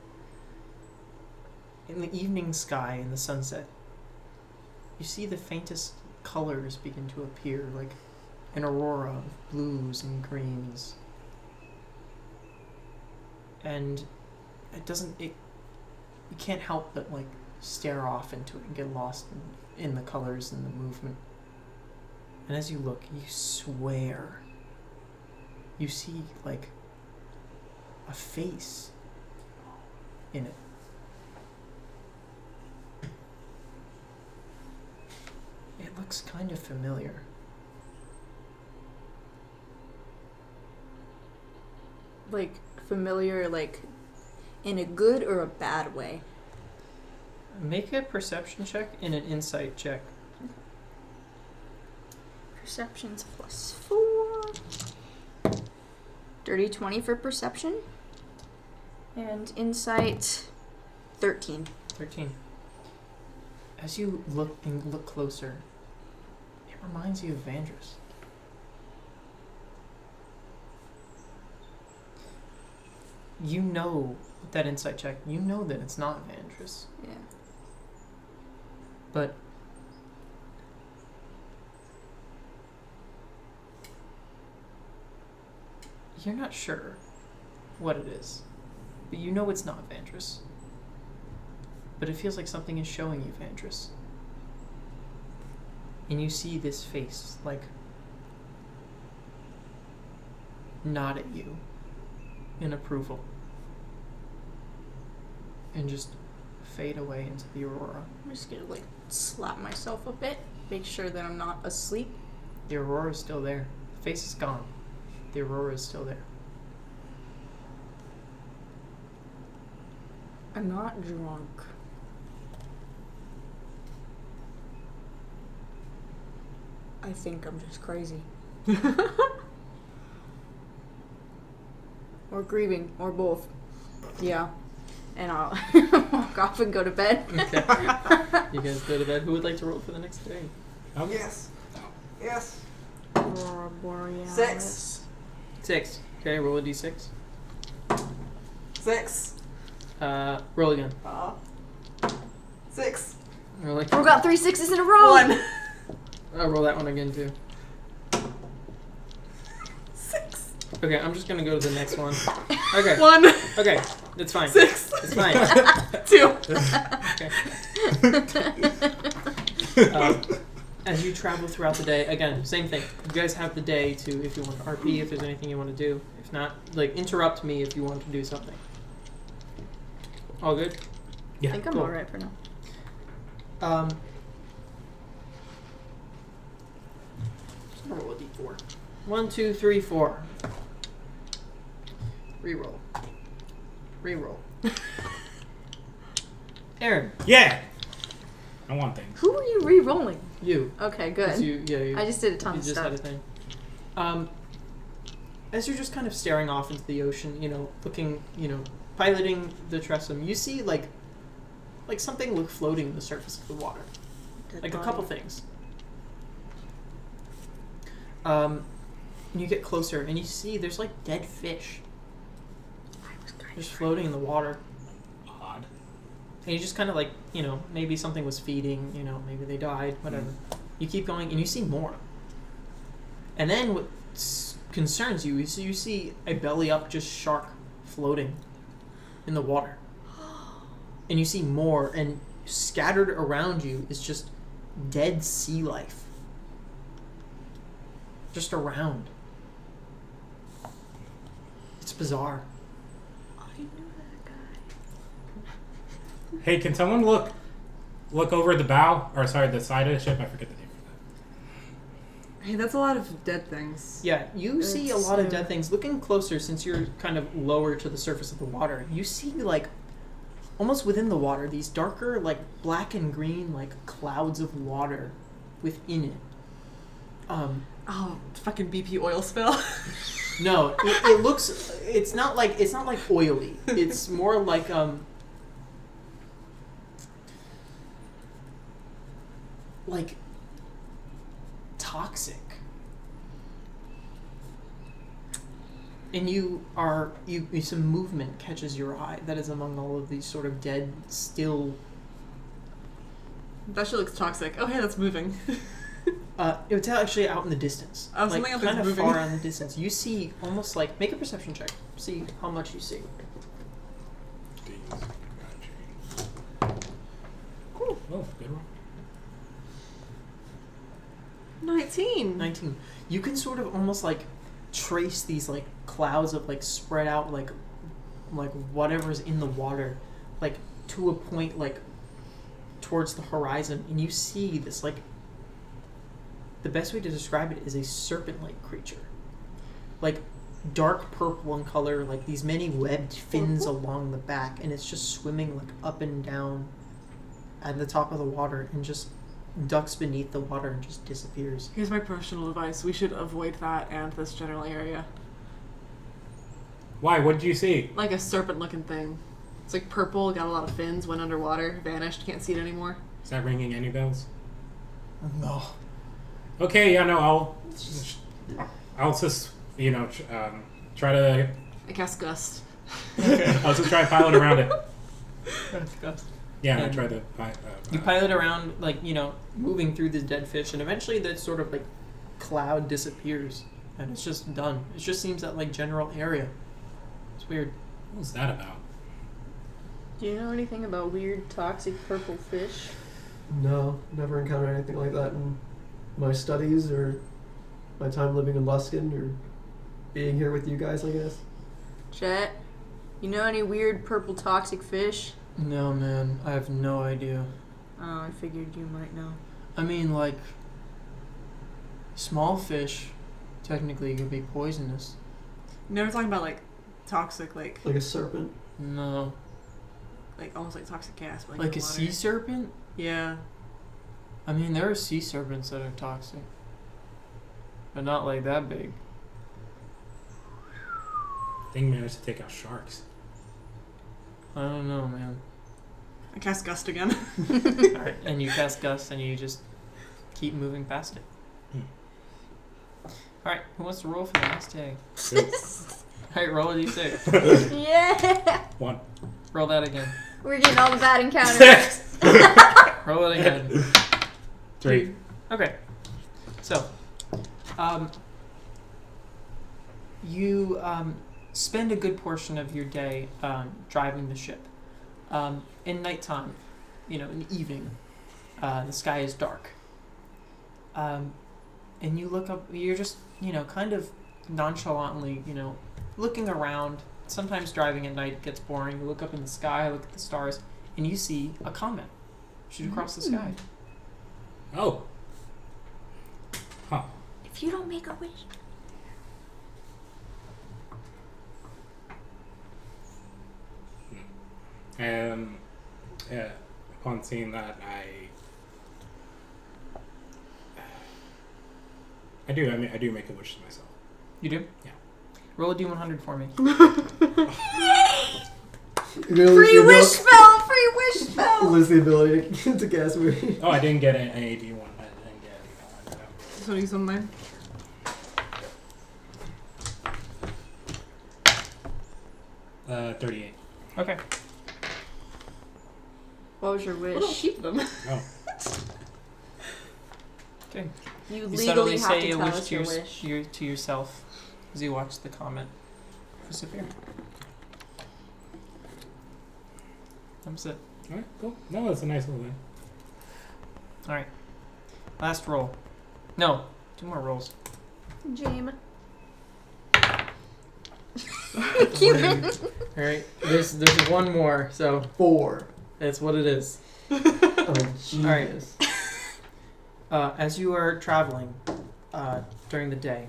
In the evening sky, in the sunset, you see the faintest colors begin to appear, like an aurora of blues and greens. And you can't help but, like, stare off into it and get lost in the colors and the movement. And as you look, you swear you see, like, a face in it. It looks kind of familiar. Like, familiar, like, in a good or a bad way? Make a perception check and an insight check. Perception's +4. Dirty 20 for perception. And insight, 13. 13. As you look closer, it reminds you of Vandris. You know, with that insight check, you know that it's not Vandris. Yeah. But you're not sure what it is. But you know it's not Vandris. But it feels like something is showing you Vandris. And you see this face, like, nod at you in approval. And just fade away into the aurora. I'm just gonna, like, slap myself a bit. Make sure that I'm not asleep. The aurora is still there. The face is gone. The aurora is still there. I'm not drunk. I think I'm just crazy. Or grieving, or both. Yeah. And I'll walk off and go to bed. Okay. You guys go to bed. Who would like to roll for the next day? Yes. Yes. Aurora Borealis. 6. Okay, roll a d6. 6. Roll again. 6. Roll again. We got 3 6s in a row. 1. Roll that one again too. 6. Okay, I'm just gonna go to the next one. Okay. 1. Okay, it's fine. 6. It's fine. 2. Okay. As you travel throughout the day, again, same thing. You guys have the day to, if you want to RP, if there's anything you want to do. If not, like, interrupt me if you want to do something. All good? Yeah. I think I'm Cool. alright for now. Just gonna roll a d4. 1, 2, 3, 4. Reroll. Reroll. Aaron. Yeah! I want things. Who are you re-rolling? You. Okay, 'Cause good. You I just did a ton you of just stuff. had a thing. As you're just kind of staring off into the ocean, looking, piloting the Tressum, you see like something look floating on the surface of the water. Dead Like a body. couple things. You get closer and you see there's like dead fish just floating in the water. Odd. And you just kind of like, maybe something was feeding, maybe they died, whatever. You keep going and you see more. And then what concerns you is you see a belly up just shark floating in the water. And you see more, and scattered around you is just dead sea life. Just around. It's bizarre. I knew that guy. Hey, can someone look over the bow? Or sorry, the side of the ship? I forget the name of Hey, that's a lot of dead things. Yeah, you see a lot of dead things. Looking closer, since you're kind of lower to the surface of the water, you see, like, almost within the water, these darker, like, black and green, like, clouds of water within it. Oh, fucking BP oil spill. No, it looks, it's not like oily. It's more like toxic. And some movement catches your eye that is among all of these sort of dead, still. That shit looks toxic. Oh, hey, that's moving. It's actually out in the distance. Oh, something else is kind of moving. far out in the distance. You see almost like, make a perception check. See how much you see. Oh, good roll. 19. 19. You can sort of almost like trace these like clouds of like spread out like whatever's in the water, like to a point like towards the horizon, and you see this like, the best way to describe it is a serpent-like creature, like dark purple in color, like these many webbed fins along the back, and it's just swimming like up and down at the top of the water and just ducks beneath the water and just disappears. Here's my personal advice. We should avoid that and this general area. Why? What did you see? Like a serpent-looking thing. It's like purple, got a lot of fins, went underwater, vanished, can't see it anymore. Is that ringing any bells? No. Okay, yeah, no, I'll just, try to... I cast Gust. I'll just try to pilot around it. Yeah, I try to... You pilot around, moving through the dead fish, and eventually that sort of, cloud disappears, and it's just done. It just seems that, general area. It's weird. What's that about? Do you know anything about weird, toxic purple fish? No, never encountered anything like that in my studies or my time living in Luskin or being here with you guys, I guess. Chet, you know any weird purple toxic fish? No, man. I have no idea. Oh, I figured you might know. I mean, small fish technically could be poisonous. Never talking about, toxic, Like a serpent? No. Almost like toxic gas. But Like a sea serpent? Yeah. I mean, there are sea serpents that are toxic. But not like that big. Thing managed to take out sharks. I don't know, man. I cast Gust again. Alright, and you cast Gust and you just keep moving past it. Alright, who wants to roll for the next tag? Alright, roll a d6. Yeah! 1. Roll that again. We're getting all the bad encounters. Roll it again. 3. Okay. So, you spend a good portion of your day driving the ship. In nighttime, in the evening, the sky is dark. And you look up, you're just, kind of nonchalantly, looking around. Sometimes driving at night gets boring. You look up in the sky, look at the stars, and you see a comet shoot across the sky. Oh. Huh. If you don't make a wish. And upon seeing that, I do make a wish to myself. You do? Yeah. Roll a d100 for me. Free wish spell! Lose the ability to cast weird. Oh, I didn't get an AD1. I didn't get This one is on mine. 38. Okay. What was your wish? We'll keep them. Oh. Okay. You You legally suddenly have say to a tell wish us to, your wish. to yourself as you watch the comet disappear. That's it. Alright, cool. No, that's a nice little thing. Alright. Last roll. No, 2 more rolls. Jame. Alright, there's one more, so 4. that's what it is. Oh, genius. As you are traveling during the day,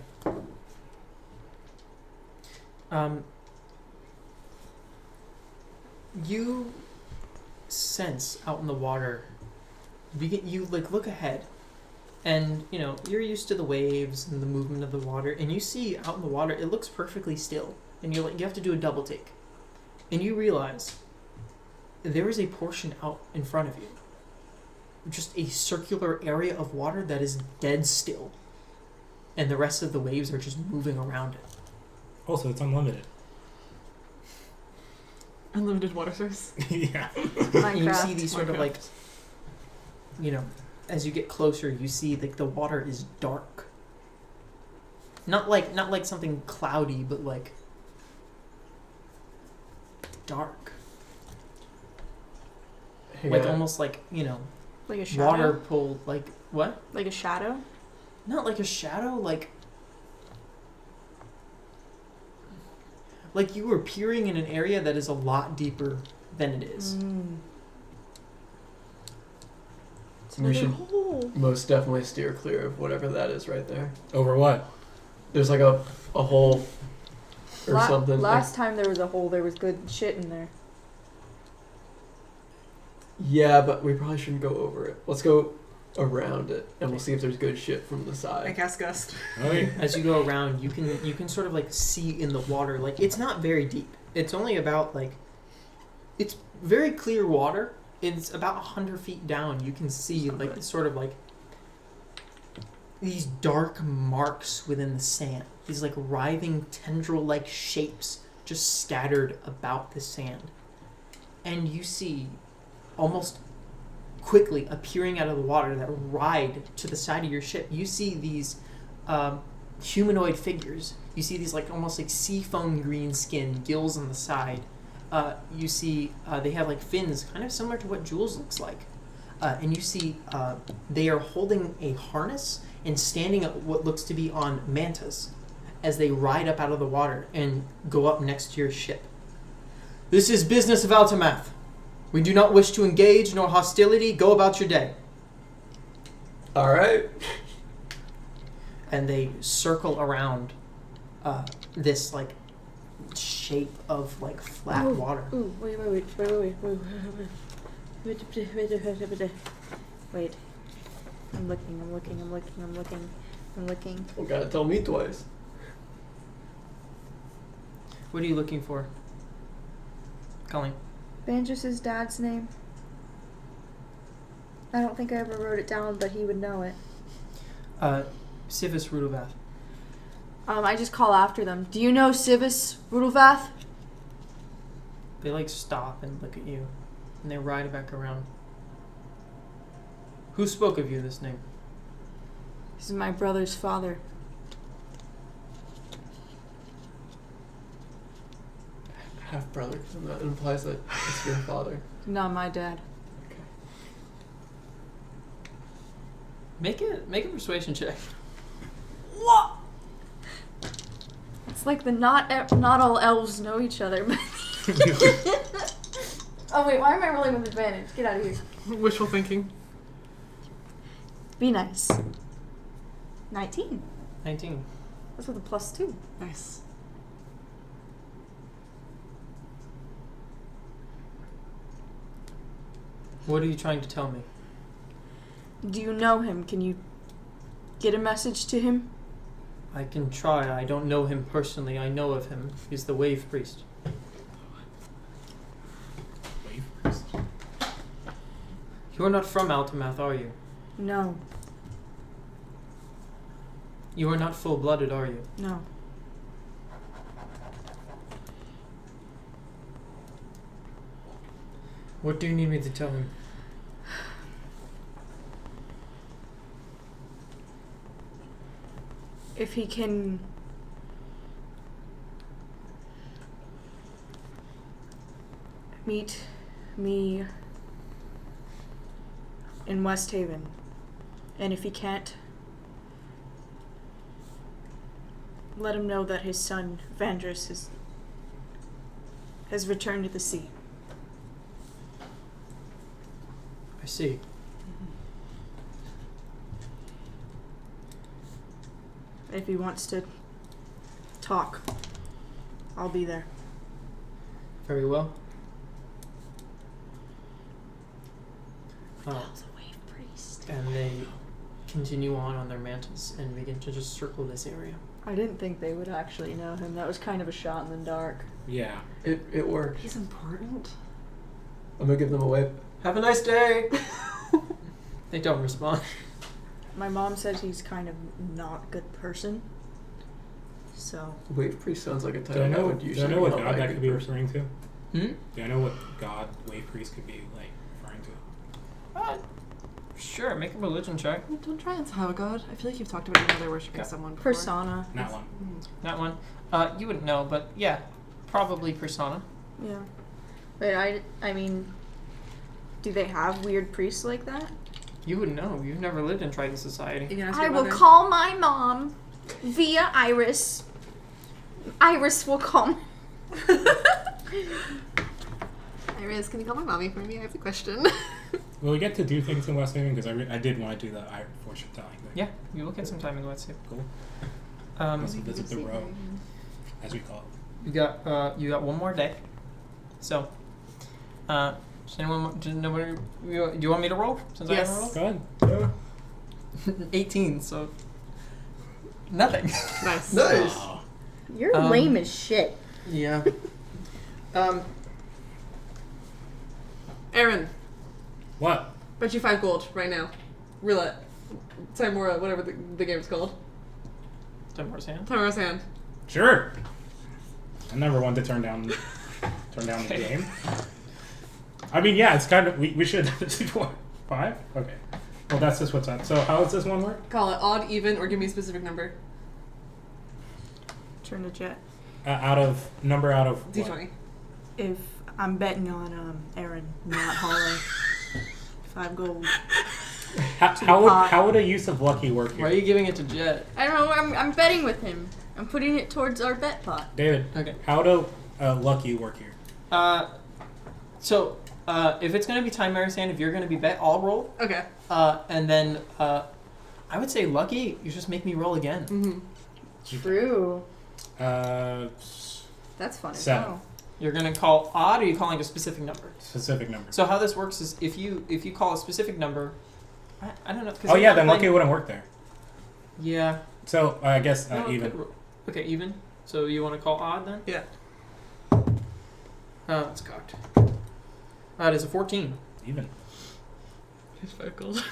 you sense out in the water, you look ahead, and you're used to the waves and the movement of the water, and you see out in the water it looks perfectly still, and you have to do a double take, and you realize there is a portion out in front of you, just a circular area of water that is dead still, and the rest of the waves are just moving around it. Also, it's unlimited. Unlimited water source. Yeah. And you see these sort of as you get closer, you see the water is dark. Not like something cloudy, but dark. Yeah. Almost like Like a shadow? water pulled what? Like a shadow? Not like a shadow, like you were peering in an area that is a lot deeper than it is. It's We another should hole. most definitely steer clear of whatever that is right there. Over what? There's a hole or something. Last time there was a hole, there was good shit in there. Yeah, but we probably shouldn't go over it. Let's go around it, and we'll see if there's good shit from the I side. cast Gust. Okay. As you go around, you can sort of like see in the water. Like it's not very deep. It's only about like it's very clear water. It's about 100 feet down. You can see like sort of like these dark marks within the sand. These like writhing tendril-like shapes just scattered about the sand. And you see almost quickly appearing out of the water that ride to the side of your ship. You see these humanoid figures. You see these like almost like seafoam green skin, gills on the side. You see they have like fins, kind of similar to what Jules looks like. And you see they are holding a harness and standing at what looks to be on mantas as they ride up out of the water and go up next to your ship. This is business of Altimath. We do not wish to engage nor hostility. Go about your day. All right. And they circle around this like shape of like flat water. Ooh, wait. Wait. I'm looking. Well, gotta tell me twice. What are you looking for? Colleen. Vandrus's dad's name. I don't think I ever wrote it down, but he would know it. Sivis Rudovath. I just call after them. Do you know Sivis Rudovath? They like stop and look at you, and they ride back around. Who spoke of you this name? This is my brother's father. Half brother. And that implies that it's your father. Not my dad. Make a persuasion check. What? It's like the not all elves know each other. But oh wait, why am I rolling with advantage? Get out of here. Wishful thinking. Be nice. 19. 19. That's with a +2. Nice. What are you trying to tell me? Do you know him? Can you get a message to him? I can try. I don't know him personally. I know of him. He's the Wave Priest. Wave priest. You're not from Altimath, are you? No. You are not full-blooded, are you? No. What do you need me to tell him? If he can meet me in Westhaven, and if he can't, let him know that his son Vandrus has returned to the sea. I see. If he wants to talk, I'll be there. Very well. The Wave Priest. And they continue on their mantles and begin to just circle this area. I didn't think they would actually know him. That was kind of a shot in the dark. Yeah. It worked. He's important. I'm gonna give them a wave. Have a nice day. They don't respond. My mom says he's kind of not a good person. So. Wave priest sounds like a Do title I I know? would Do usually I know what not god like that a could be good person. referring to? Hmm? Do I know what god wave priest could be like referring to? Sure, make a religion check. Don't try and sound god. I feel like you've talked about another worshipping Okay. someone before. Persona. Not one. Not one. You wouldn't know, but yeah, probably persona. Yeah. But I mean, do they have weird priests like that? You wouldn't know. You've never lived in Triton You society. can ask I your will mother. call my mom via Iris. Iris will call me. Iris, can you call my mommy for me? I have a question. Will we get to do things in Westhaven? Because I did want to do the fortune telling thing. Yeah, you will get some time in Westhaven. Cool. Um, Let's visit the row, as we call it. you got one more day. So, does anyone? Does nobody? Do you want me to roll? Since I Yes. haven't rolled? Go ahead. Yeah. 18, so nothing. Nice. Nice. Oh. You're lame as shit. Yeah. Aaron, What? bet you 5 gold right now. Roulette. Timora, whatever the game's called. Timora's hand. Timora's hand. Sure. I never want to turn down the game. I mean, yeah, it's kind of we should 5. Okay. Well, that's just what's up. So how does this one work? Call it odd, even, or give me a specific number. Turn to jet. Out of what? D20. If I'm betting on Aaron, not Holly. 5 gold. How would a use of lucky work here? Why are you giving it to Jet? I don't know. I'm betting with him. I'm putting it towards our bet pot. David, Okay. how do lucky work here? So if it's gonna be Timera's hand, if you're gonna be bet, I'll roll. Okay. And then I would say lucky. You just make me roll again. Mm-hmm. True. That's That's fun as 7. well. You're gonna call odd, or are you calling a specific number? Specific number. So how this works is if you call a specific number, I don't know. Oh yeah, then lucky wouldn't work there. Yeah. So I guess No, it even. could okay, even. So you want to call odd then? Yeah. Oh, it's cocked. It is a 14. Even. Here's 5 gold.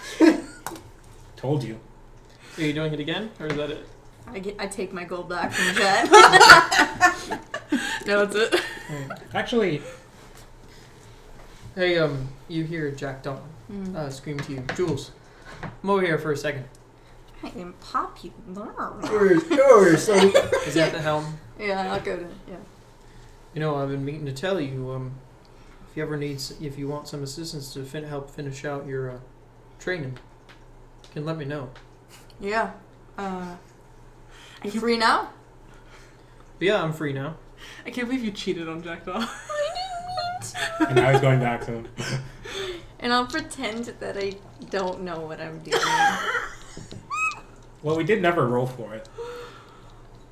Told you. Are you doing it again, or is that it? I take my gold back from Jet. No, that's it. Alright. Actually, Hey, you hear Jack Dawn scream to you, Jules. I'm over here for a second. I am popular. So Is that the helm? Yeah, I'll go to yeah. You know, I've been meaning to tell you, if you want some assistance to help finish out your training, you can let me know. Yeah. You free now? But yeah, I'm free now. I can't believe you cheated on Jackdaw. and now he's going back to him. And I'll pretend that I don't know what I'm doing. Well, we did never roll for it.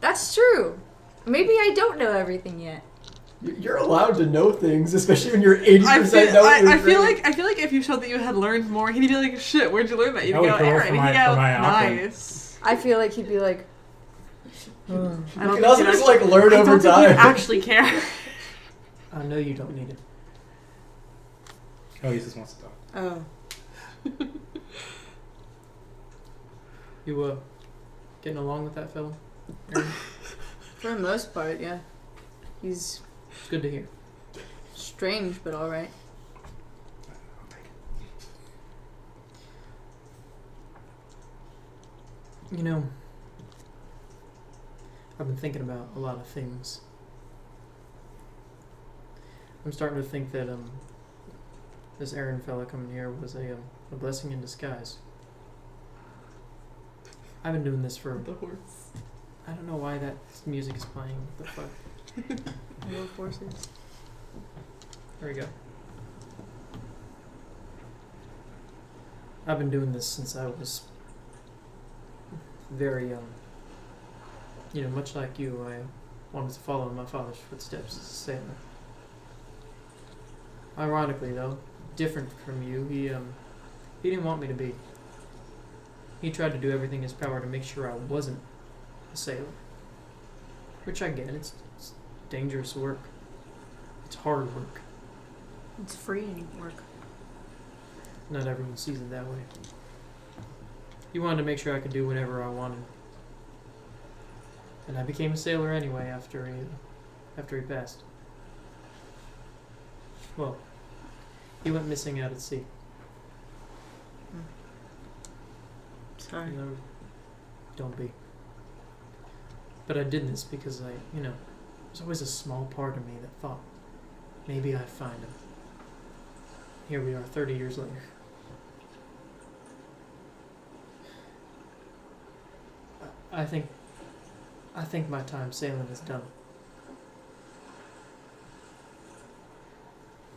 That's true. Maybe I don't know everything yet. you're allowed to know things, especially when you're 80% I feel like if you showed that you had learned more, he'd be like, "Shit, where'd you learn that?" You'd I go, would roll "Aaron." for He'd my- go, for my awoken. "Nice." I feel like he'd be like, I You don't can think also he'd just actually- learn I over don't think he'd time. actually care. I know you don't need it. Oh, he just wants to talk. oh. You getting along with that fellow? Aaron? For the most part, yeah. He's It's good to hear. strange, but alright. You know, I've been thinking about a lot of things. I'm starting to think that this Aaron fella coming here was a blessing in disguise. I've been doing this for The horse. I don't know why that music is playing. What the fuck? Real forces. There we go. I've been doing this since I was very young. You know, much like you, I wanted to follow in my father's footsteps as a sailor. Ironically, though, different from you, he didn't want me to be. He tried to do everything in his power to make sure I wasn't a sailor. Which I get, it's dangerous work. It's hard work. It's free work. Not everyone sees it that way. He wanted to make sure I could do whatever I wanted. And I became a sailor anyway after he passed. Well, he went missing out at sea. Sorry. You know, don't be. But I did this because there's always a small part of me that thought maybe I'd find him. Here we are 30 years later. I think my time sailing is done.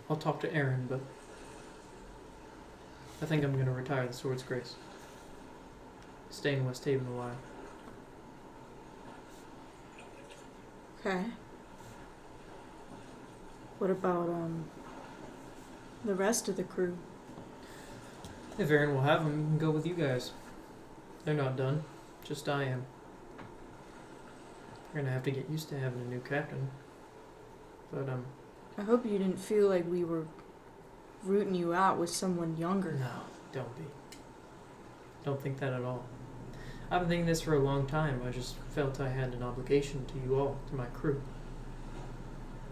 I'll talk to Aaron, but I think I'm going to retire the Sword's Grace. Stay in Westhaven a while. Okay. What about the rest of the crew? If Aaron will have him, he can go with you guys. They're not done. Just I am. We're gonna have to get used to having a new captain. But, I hope you didn't feel like we were rooting you out with someone younger. no, don't be. Don't think that at all. I've been thinking this for a long time. I just felt I had an obligation to you all, to my crew.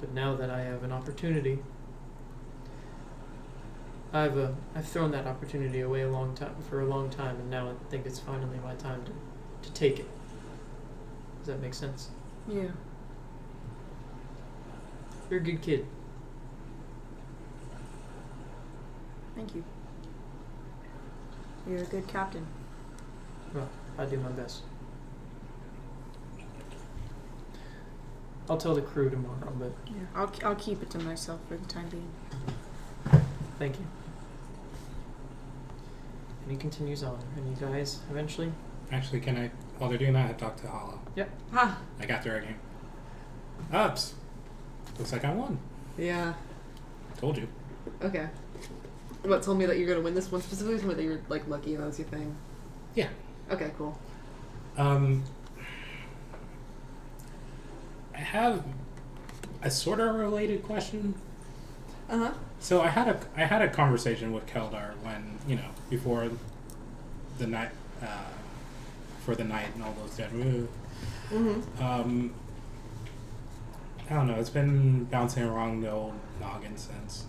But now that I have an opportunity, I've thrown that opportunity away for a long time, and now I think it's finally my time to take it. Does that make sense? Yeah. You're a good kid. Thank you. You're a good captain. Well, I do my best. I'll tell the crew tomorrow, but Yeah. I'll keep it to myself for the time being. thank you. And he continues on. And you guys, eventually? Actually, can I, while they're doing that, I talk to Hollow. Yep. Ha! I got through our game. Ups. Looks like I won. Yeah. Told you. Okay. What, told me that you're gonna win this one specifically? Told me that you're, like, lucky and that was your thing? Yeah. Okay, cool. I have a sort of related question. Uh-huh. So I had a conversation with Keldar when, before the night, for the night and all those dead moves. Mm-hmm. I don't know. It's been bouncing around the old noggin since.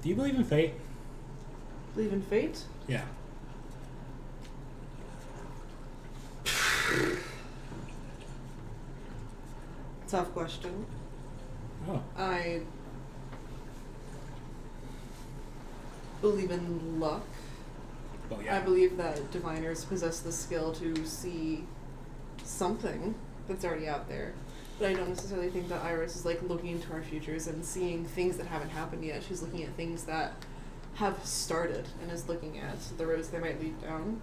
Do you believe in fate? Believe in fate? Yeah. Tough question. Oh. I believe in luck. Well, yeah. I believe that diviners possess the skill to see something that's already out there. But I don't necessarily think that Iris is like looking into our futures and seeing things that haven't happened yet. She's looking at things that have started and is looking at the roads they might lead down.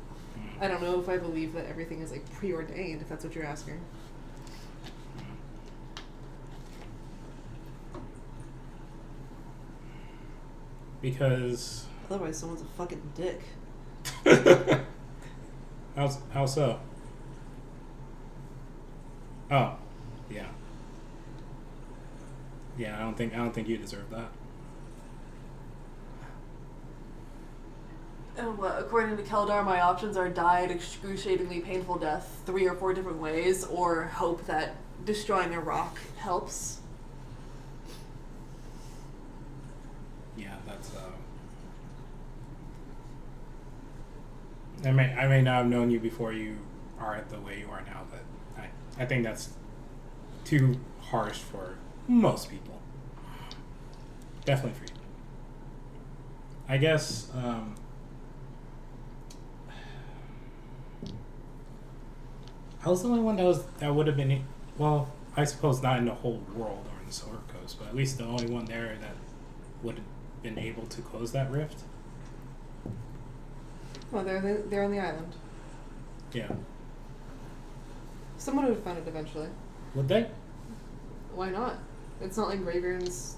I don't know if I believe that everything is like preordained, if that's what you're asking. Because Otherwise someone's a fucking dick. how so? Oh, yeah. Yeah, I don't think you deserve that. And what, according to Keldar, my options are die an excruciatingly painful death 3 or 4 different ways, or hope that destroying a rock helps. Yeah, that's I may not have known you before you are the way you are now, but I think that's too harsh for most people. Definitely for you. I guess I was the only one that would have been, well, I suppose not in the whole world or in the Solar Coast, but at least the only one there that would have been able to close that rift. Well, they're on the island. Yeah. Someone would have found it eventually. Would they? Why not? It's not like Graveyard's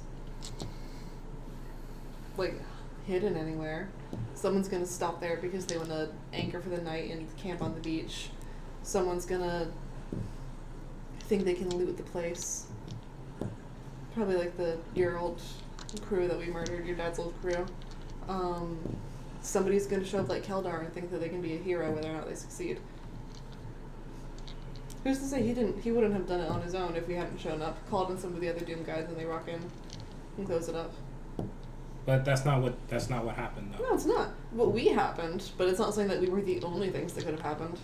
like hidden anywhere. Someone's gonna stop there because they want to anchor for the night and camp on the beach. Someone's gonna think they can loot the place. Probably like your old crew that we murdered, your dad's old crew. Somebody's gonna show up like Keldar and think that they can be a hero whether or not they succeed. Who's to say he wouldn't have done it on his own if we hadn't shown up, called in some of the other Doom guys and they rock in and close it up. But that's not what happened though. No, it's not. What we happened, but it's not saying that we were the only things that could have happened.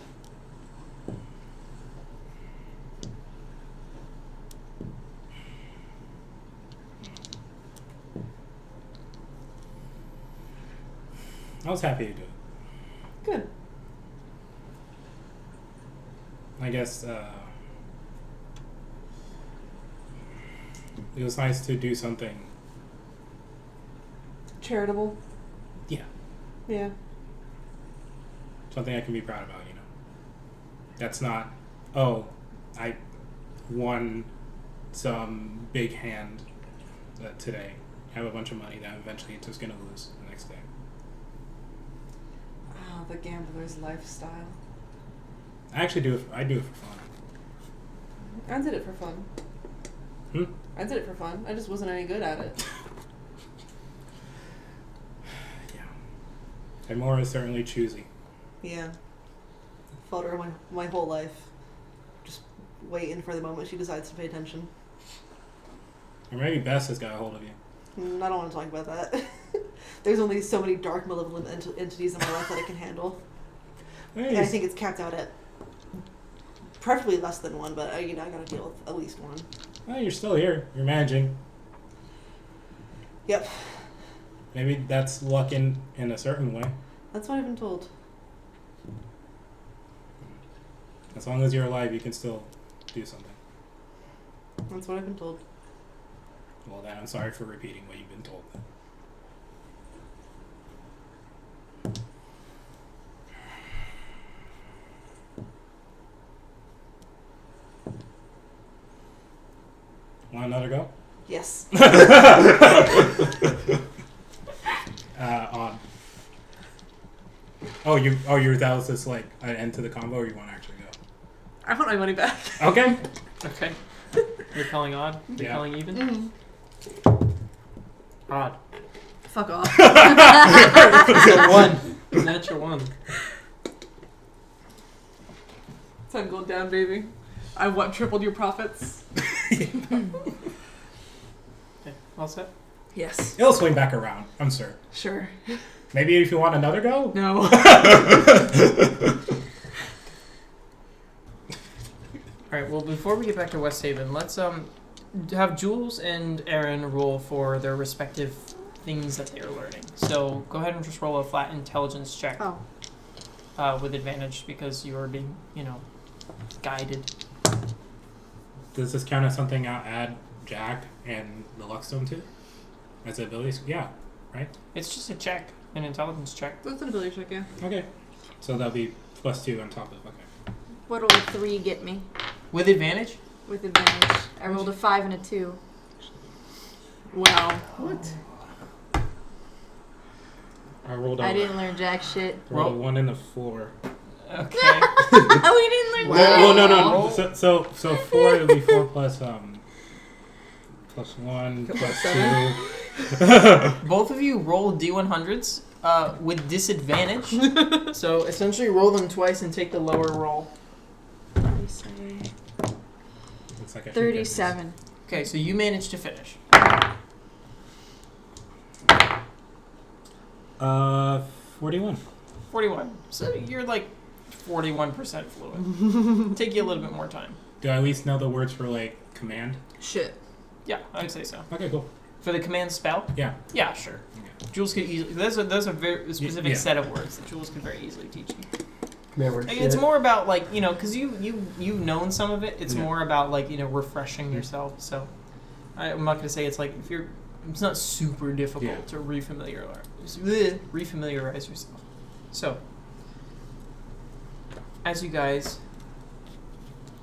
I was happy to do it. Good. I guess it was nice to do something. Charitable. Yeah. Yeah. Something I can be proud about, That's not, oh, I won some big hand today. I have a bunch of money that eventually it's just going to lose the next day. Oh, the gambler's lifestyle. I actually do it. I do it for fun. I did it for fun. Hmm? I did it for fun. I just wasn't any good at it. Yeah. And Mora is certainly choosy. Yeah. Fought her my whole life. Just waiting for the moment she decides to pay attention. Or maybe Bess has got a hold of you. I don't want to talk about that. There's only so many dark, malevolent entities in my life that I can handle. Nice. And I think it's capped out at preferably less than one, but I gotta deal with at least one. Well, you're still here. You're managing. Yep. Maybe that's luck in a certain way. That's what I've been told. As long as you're alive, you can still do something. That's what I've been told. Well, then I'm sorry for repeating what you've been told. Want another go? Yes. On. That was just like an end to the combo, or you want to actually go? I want my money back. Okay. Okay. You're calling odd? You're calling even? Mm-hmm. Odd. Fuck off. One. Natural one. Time going down, baby. I tripled your profits. Okay. All set? Yes. It'll swing back around, I'm sure. Sure. Maybe if you want another go? No. Alright, well, before we get back to Westhaven, let's have Jules and Aaron roll for their respective things that they are learning. So go ahead and just roll a flat intelligence check. Oh. With advantage because you are being, guided. Does this count as something I'll add Jack and the Luckstone to? As abilities? Yeah, right? It's just a check, an intelligence check. That's an ability check, yeah. Okay. So that'll be +2 on top of, okay. What'll a 3 get me? With advantage? With advantage. I rolled a 5 and a 2. Wow. What? I rolled I didn't learn jack shit. rolled a 1 and a 4. Okay. Oh, we didn't learn jack. Well, no. So 4 it would be 4 plus +1 +2. Both of you roll D100s with disadvantage. So essentially roll them twice and take the lower roll. 37. Looks like I should 37. Okay, so you managed to finish. 41. 41. So you're like 41% fluent. Take you a little bit more time. Do I at least know the words for like command? Shit. Yeah, I'd say so. Okay, cool. For the command spell? Yeah. Yeah, sure. Okay. Jules could easily. There's a very specific Yeah. set of words that Jules could very easily teach you. Command word. Like, it's more about like because you've known some of it. It's Yeah. more about like refreshing yourself. So I'm not gonna say it's like if you're. It's not super difficult to refamiliarize yourself. So as you guys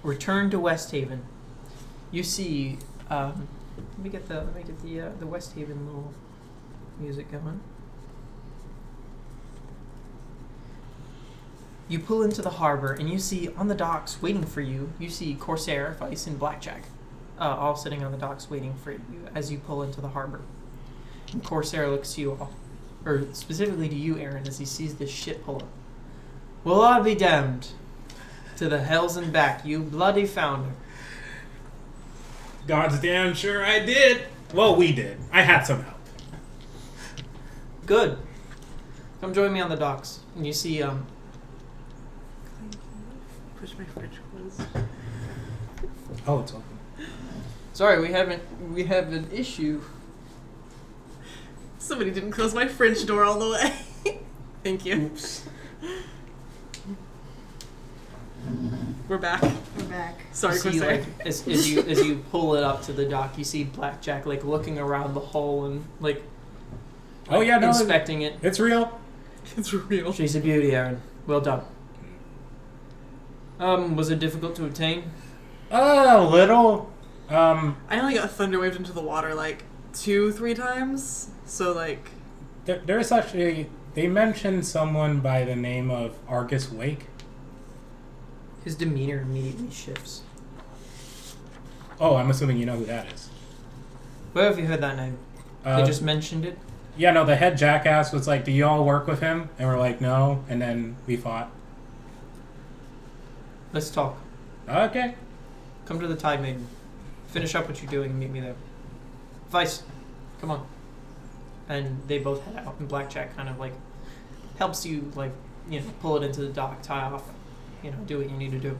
return to Westhaven, you see. Let me get the Westhaven little music going. You pull into the harbor and you see on the docks waiting for you. You see Corsair, Vice, and Blackjack, all sitting on the docks waiting for you as you pull into the harbor. And Corsair looks to you all, or specifically to you, Aaron, as he sees this ship pull up. Well, I'll be damned. To the hells and back, you bloody founder. God's damn sure I did. Well, we did. I had some help. Good. Come join me on the docks. And you see, Push my fridge closed. Oh, it's open. sorry, we have an issue. Somebody didn't close my fridge door all the way. Thank you. Oops. We're back. We're back. Sorry, You see, Corsair. like, as you pull it up to the dock, you see Blackjack like looking around the hull and like Oh yeah, no, inspecting it. it's real. It's real. She's a beauty, Aaron. Well done. Was it difficult to obtain? A little. I only got thunder waved into the water like 2-3 times. So like There's actually They mentioned someone by the name of Argus Wake. His demeanor immediately shifts. Oh, I'm assuming you know who that is. Where have you heard that name? They just mentioned it? Yeah, no, the head jackass was like, do y'all work with him? And we're like, no. And then we fought. Let's talk. Okay. Come to the Tide Maiden. Finish up what you're doing and meet me there. Vice, come on. And they both head out, and Blackjack kind of like helps you, like, you know, pull it into the dock, tie off, you know, do what you need to do.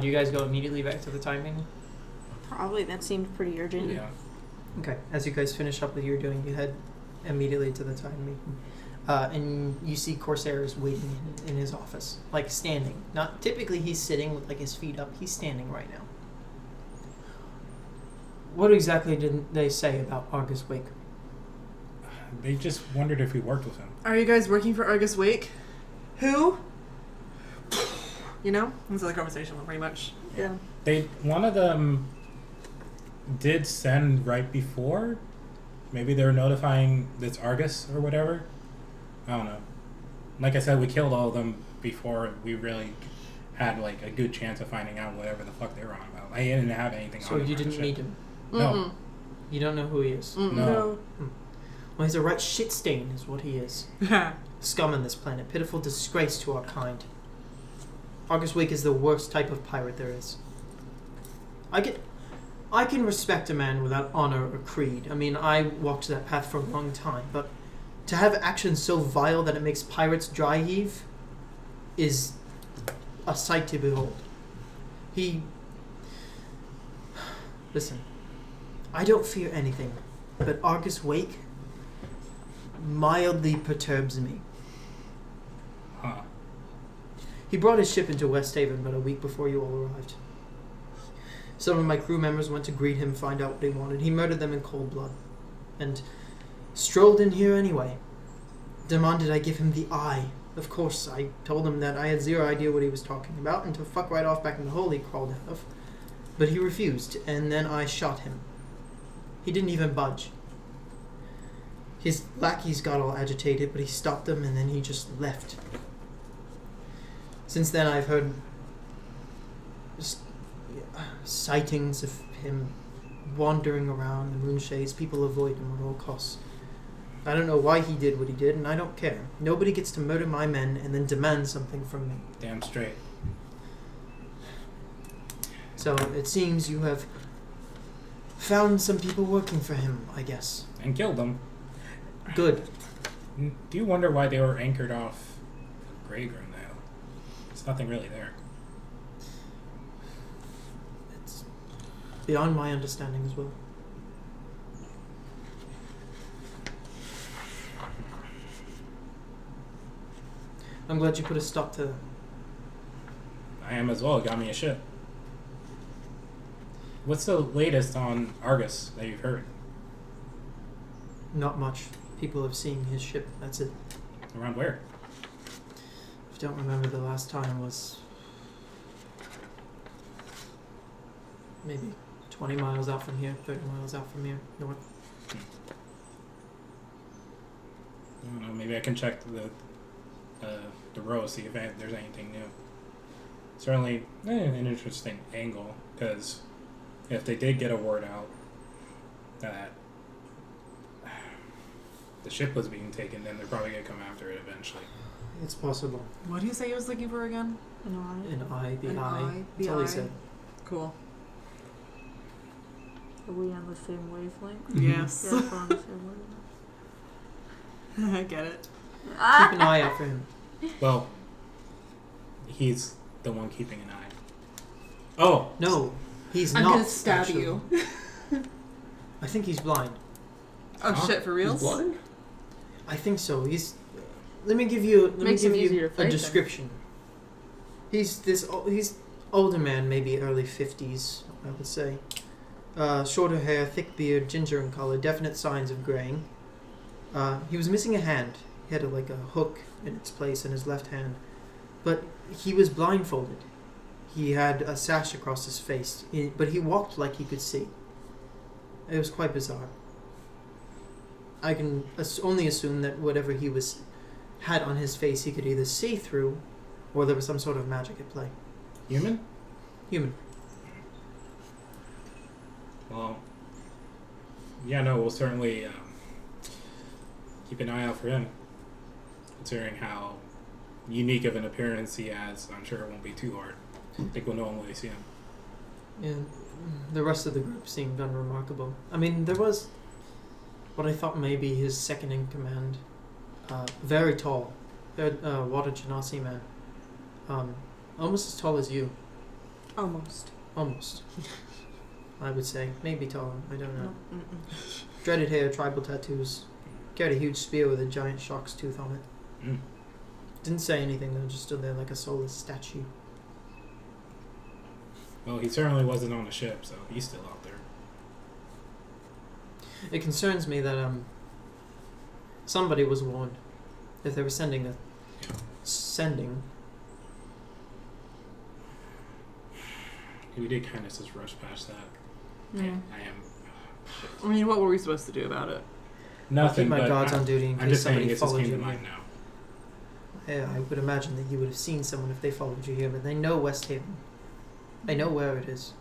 Do you guys go immediately back to the Tide Maiden? Probably. That seemed pretty urgent. Yeah. Okay. As you guys finish up what you're doing, you head immediately to the Tide Maiden. And you see Corsairs waiting in his office, like standing. Not typically he's sitting with like his feet up. He's standing right now. What exactly did they say about Argus Wake? They just wondered if we worked with him. Are you guys working for Argus Wake? Who? You know? That's the conversation pretty much. Yeah. One of them did send right before. Maybe they were notifying this Argus or whatever. I don't know. Like I said, we killed all of them before we really had like a good chance of finding out whatever the fuck they were on about. I didn't have anything on So him you on the didn't ship. meet him? No. Mm-mm. You don't know who he is? No. Well, he's a right shit stain is what he is. Scum on this planet. Pitiful disgrace to our kind. Argus Wake is the worst type of pirate there is. I can respect a man without honor or creed. I mean, I walked that path for a long time, but to have actions so vile that it makes pirates dry heave is a sight to behold. Listen, I don't fear anything, but Argus Wake mildly perturbs me. Huh. He brought his ship into Westhaven but a week before you all arrived. Some of my crew members went to greet him, find out what he wanted. He murdered them in cold blood, and strolled in here anyway. Demanded I give him the eye. Of course, I told him that I had zero idea what he was talking about, and to fuck right off back in the hole he crawled out of. But he refused, and then I shot him. He didn't even budge. His lackeys got all agitated, but he stopped them, and then he just left. Since then, I've heard sightings of him wandering around the moonshades. People avoid him at all costs. I don't know why he did what he did, and I don't care. Nobody gets to murder my men and then demand something from me. Damn straight. So it seems you have found some people working for him, I guess. And killed them. Good. Do you wonder why they were anchored off Greygroom now? There's nothing really there. It's beyond my understanding as well. I'm glad you put a stop to that. I am as well. It got me a ship. What's the latest on Argus that you've heard? Not much. People have seen his ship. That's it. Around where? I don't remember the last time was maybe 20 miles out from here, 30 miles out from here, north. I don't know. Maybe I can check the row, see if there's anything new. Certainly an interesting angle, because if they did get a word out that the ship was being taken, then they're probably going to come after it eventually. It's possible. What do you say he was looking for again? An eye. An eye, the An eye. eye, That's the all he eye. said. Cool. Are we on the same wavelength? Yes. Yeah, we're on the same wavelength. I get it. Keep an eye out for him. Well, he's the one keeping an eye. Oh! No, he's I'm not. gonna stab actually. you. I think he's blind. Oh Huh? shit, for reals? He's blind? I think so. He's. Let me give you. Makes him easier to a fight then. description. He's he's older man, maybe early 50s, I would say. Shorter hair, thick beard, ginger in color, definite signs of graying. He was missing a hand. He had like a hook in its place in his left hand, but he was blindfolded. He had a sash across his face, but he walked like he could see. It was quite bizarre. I can only assume that whatever he had on his face, he could either see through, or there was some sort of magic at play. Human? Human. Well, yeah, no, we'll certainly keep an eye out for him. Considering how unique of an appearance he has, I'm sure it won't be too hard. I think we'll know him when we see him. And the rest of the group seemed unremarkable. I mean, there was what I thought may be his second in command. Very tall. Water Genasi man. Almost as tall as you. Almost. I would say. Maybe taller. I don't know. Dreaded hair, tribal tattoos. Carried a huge spear with a giant shark's tooth on it. Mm. Didn't say anything though, just stood there like a soulless statue. Well, he certainly wasn't on the ship, so he's still out there. It concerns me that somebody was warned. If they were sending. We did kind of just rush past that. Yeah. I mean, what were we supposed to do about it? Nothing. I'll keep my guards on duty in I'm case just saying somebody it just followed came you to mind here. now. Yeah, I would imagine that you would have seen someone if they followed you here, but they know Westhaven. They know where it is.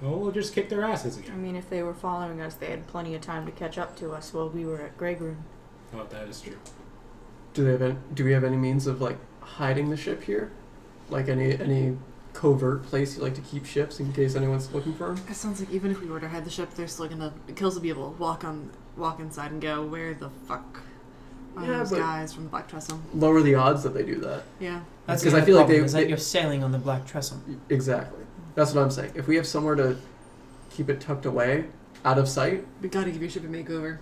Well, we'll just kick their asses I again. mean, if they were following us, they had plenty of time to catch up to us while we were at Grey Room. Oh, that is true. Do we have any means of like hiding the ship here? Like any covert place you like to keep ships in case anyone's looking for them? It sounds like even if we were to hide the ship, they're still gonna. Kills will be able to walk inside and go, where the fuck are Yeah, those but- guys from the Black Trestle? Lower the odds that they do that. Yeah. That's Because the I feel like problem, is they- that you're sailing on the Black Trestle. Exactly. That's what I'm saying. If we have somewhere to keep it tucked away, out of sight, We gotta give your ship a makeover.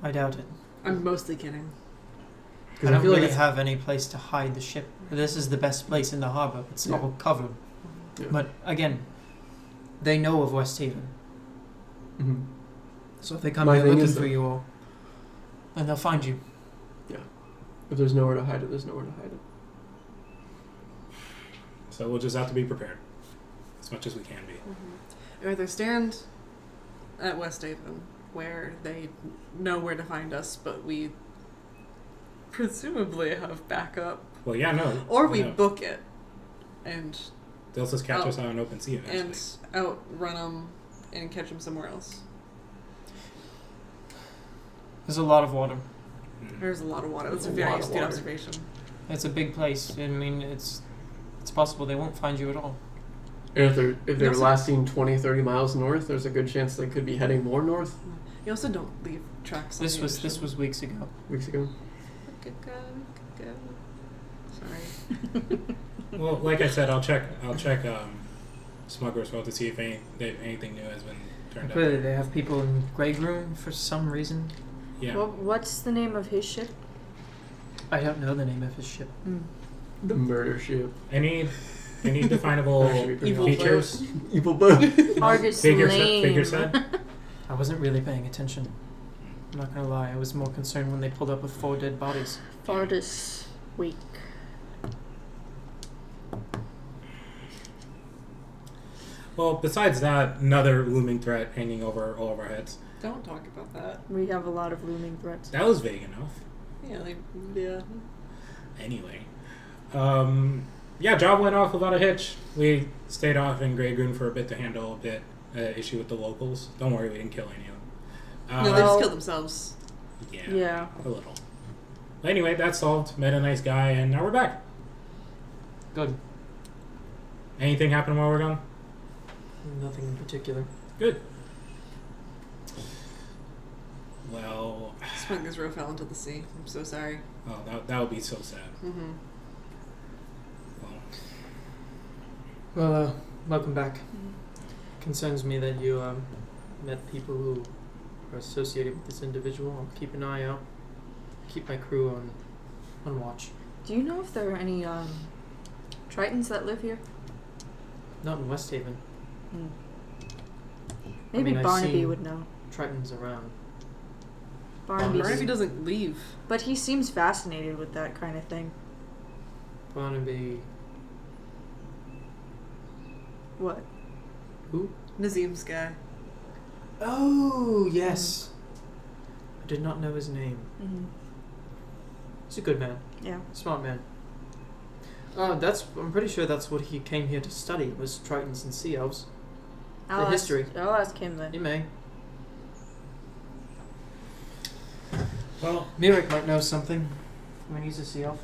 I doubt it. I'm mostly kidding. I because don't I feel like really it's, have any place to hide the ship. This is the best place in the harbor. It's Yeah. all covered. Yeah. But again, they know of Westhaven. Mhm. So if they come My here thing looking is for that- you all, then they'll find you. If there's nowhere to hide it, there's nowhere to hide it. So we'll just have to be prepared. As much as we can be. Or either stand at Westhaven, where they know where to find us, but we presumably have backup, Well, yeah, no. or we no. book it and They'll just catch us on an open sea eventually. and outrun them and catch them somewhere else. There's a lot of water. Mm. There's a lot of water. That's a A very lot of astute water. observation. It's a big place. I mean, it's possible they won't find you at all. And if they're Also- lasting 20, 30 miles north, there's a good chance they could be heading more north You also don't leave tracks. This was weeks ago. weeks ago. Go. Sorry. Well, like I said, I'll check Smuggler's World to see if anything new has been turned Clearly, up. they have people in Grey Room for some reason. Yeah. What's the name of his ship? I don't know the name of his ship. The murder ship. Any definable That should be pretty Evil features? Evil boat. Argus Figure Lane. set. I wasn't really paying attention. I'm not gonna lie. I was more concerned when they pulled up with 4 dead bodies. Farthest Wake. Well, besides that, another looming threat hanging over all of our heads. Don't talk about that. We have a lot of looming threats. That was vague enough. Yeah. Anyway. Yeah, job went off without a hitch. We stayed off in Grey Goon for a bit to handle a bit issue with the locals. Don't worry, we didn't kill any of them. No, they just killed themselves. Yeah. A little. But anyway, that's solved. Met a nice guy, and now we're back. Good. Anything happen while we're gone? Nothing in particular. Good. Well, Smuggler's Row fell into the sea. I'm so sorry. oh, that would be so sad. Mm-hmm. Well, Well, welcome back. Concerns me that you met people who are associated with this individual. I'll keep an eye out. Keep my crew on watch. Do you know if there are any Tritons that live here? Not in Westhaven. Maybe I've Barnaby seen would know. Tritons around. Barnaby. Barnaby doesn't leave. But he seems fascinated with that kind of thing. Barnaby. What? Who? Nazim's guy. Oh, yes. did not know his name. Mm-hmm. He's a good man. Yeah. Smart man. I'm pretty sure that's what he came here to study, was Tritons and Sea Elves. History. I'll ask him then. He may. Well, Mirek might know something. I mean, he's a Sea Elf.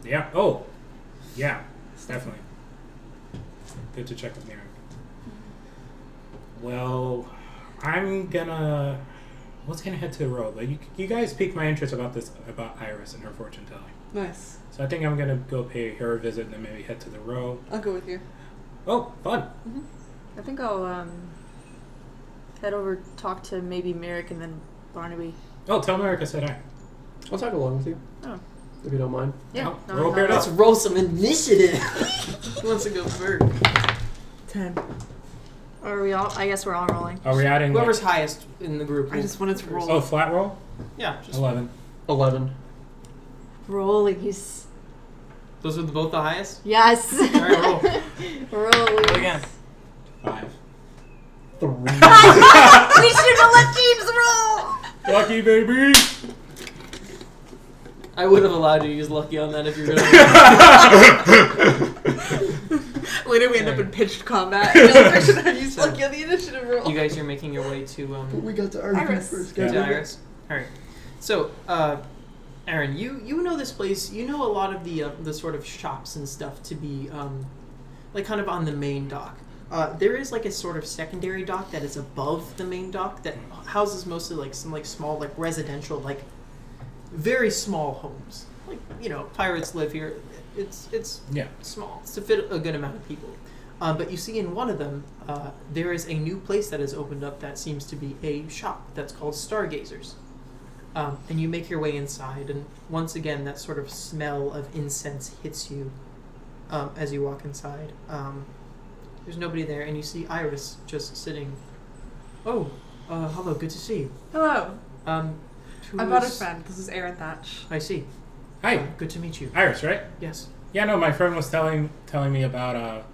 yeah. Oh, yeah. Definitely. Good to check with Mirek. Well, let's gonna head to the road. Like, you guys piqued my interest about Iris and her fortune telling. Nice. So I think I'm gonna go pay her a visit and then maybe head to the row. I'll go with you. Oh, fun. Mm-hmm. I think I'll head over, talk to maybe Merrick and then Barnaby. Oh, tell Mirek I said hi. I'll tag along with you. Oh. If you don't mind. Yeah. Oh, we're all paired Let's up. roll some initiative. Who wants to go first? 10. Are we all? I guess we're all rolling. Are we adding? Whoever's highest in the group. I just wanted to roll. Oh, flat roll. Yeah, just 11. 11. Rollies. those are both the highest. Yes. All right, roll. Rollies. Roll again. 5. 3. We should have let James roll. Lucky baby. I would have allowed you to use lucky on that if you really. Later we end up in pitched combat. The other person had used lucky on the initiative roll. You guys are making your way to We got to argue Iris. first. Yeah. to Iris. All right. So, Aaron, you know this place. You know a lot of the sort of shops and stuff to be like kind of on the main dock. There is like a sort of secondary dock that is above the main dock that houses mostly like some like small like residential like very small homes. Like, you know, pirates live here. It's Yeah. small. It's to fit a good amount of people. But you see in one of them, there is a new place that has opened up that seems to be a shop that's called Stargazers. And you make your way inside, and once again, that sort of smell of incense hits you as you walk inside. There's nobody there, and you see Iris just sitting. Oh, hello, good to see you. Hello. Who I brought a is- friend. This is Aaron Thatch. I see. Hi, Good to meet you. Iris, right? Yes. Yeah, no, my friend was telling me about a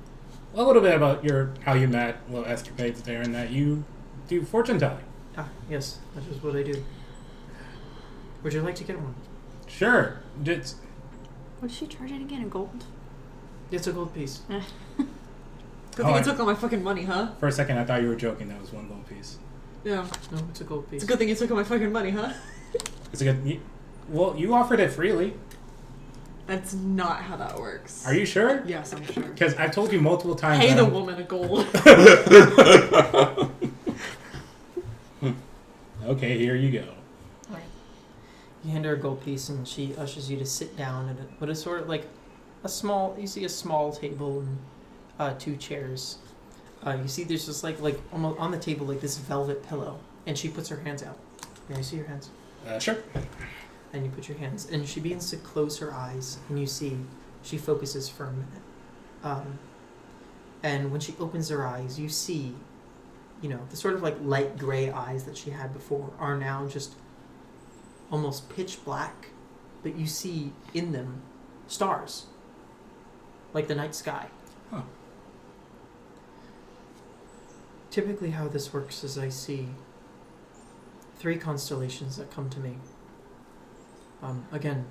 little bit about how you met, little escapades there, and that you do fortune telling. Ah, yes, that is what I do. Would you like to get one? Sure. It's, What did she charge it again? In gold? It's a gold piece. Good Oh, thing I- you took all my fucking money, huh? for a second, I thought you were joking. That was one gold piece. Yeah. No, it's a gold piece. It's a good thing you took all my fucking money, huh? It's a good. Well, you offered it freely. That's not how that works. Are you sure? Yes, I'm sure. Because I've told you multiple times. Pay that the I'm- woman a gold. Okay, here you go. You hand her a gold piece, and she ushers you to sit down at what is sort of like you see a small table and 2 chairs. You see there's just like almost on the table like this velvet pillow, and she puts her hands out. May I see your hands? Sure. And you put your hands, and she begins to close her eyes, and you see she focuses for a minute. And when she opens her eyes, you see, you know, the sort of like light gray eyes that she had before are now just almost pitch black, but you see in them stars, like the night sky. Huh. Typically how this works is I see 3 constellations that come to me. Again,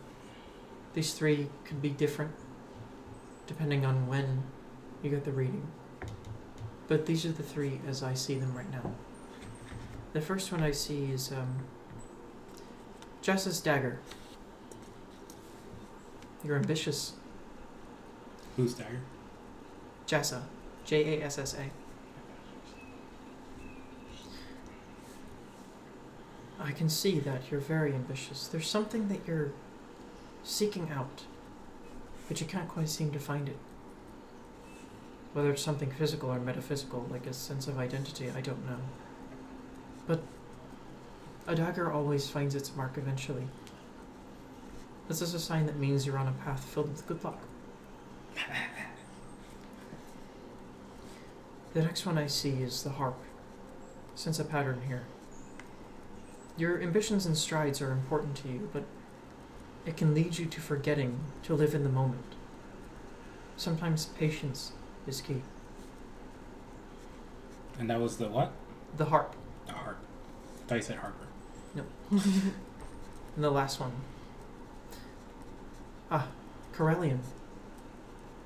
these 3 could be different depending on when you get the reading. But these are the 3 as I see them right now. The first one I see is Jessa's dagger. You're ambitious. Who's dagger? Jessa. Jassa. I can see that you're very ambitious. There's something that you're seeking out, but you can't quite seem to find it. Whether it's something physical or metaphysical, like a sense of identity, I don't know. But a dagger always finds its mark eventually. This is a sign that means you're on a path filled with good luck. The next one I see is the harp. Sense a pattern here. Your ambitions and strides are important to you, but it can lead you to forgetting to live in the moment. Sometimes patience is key. And that was the what? The harp. The harp. I thought you said Harper. No. And the last one. Corellian.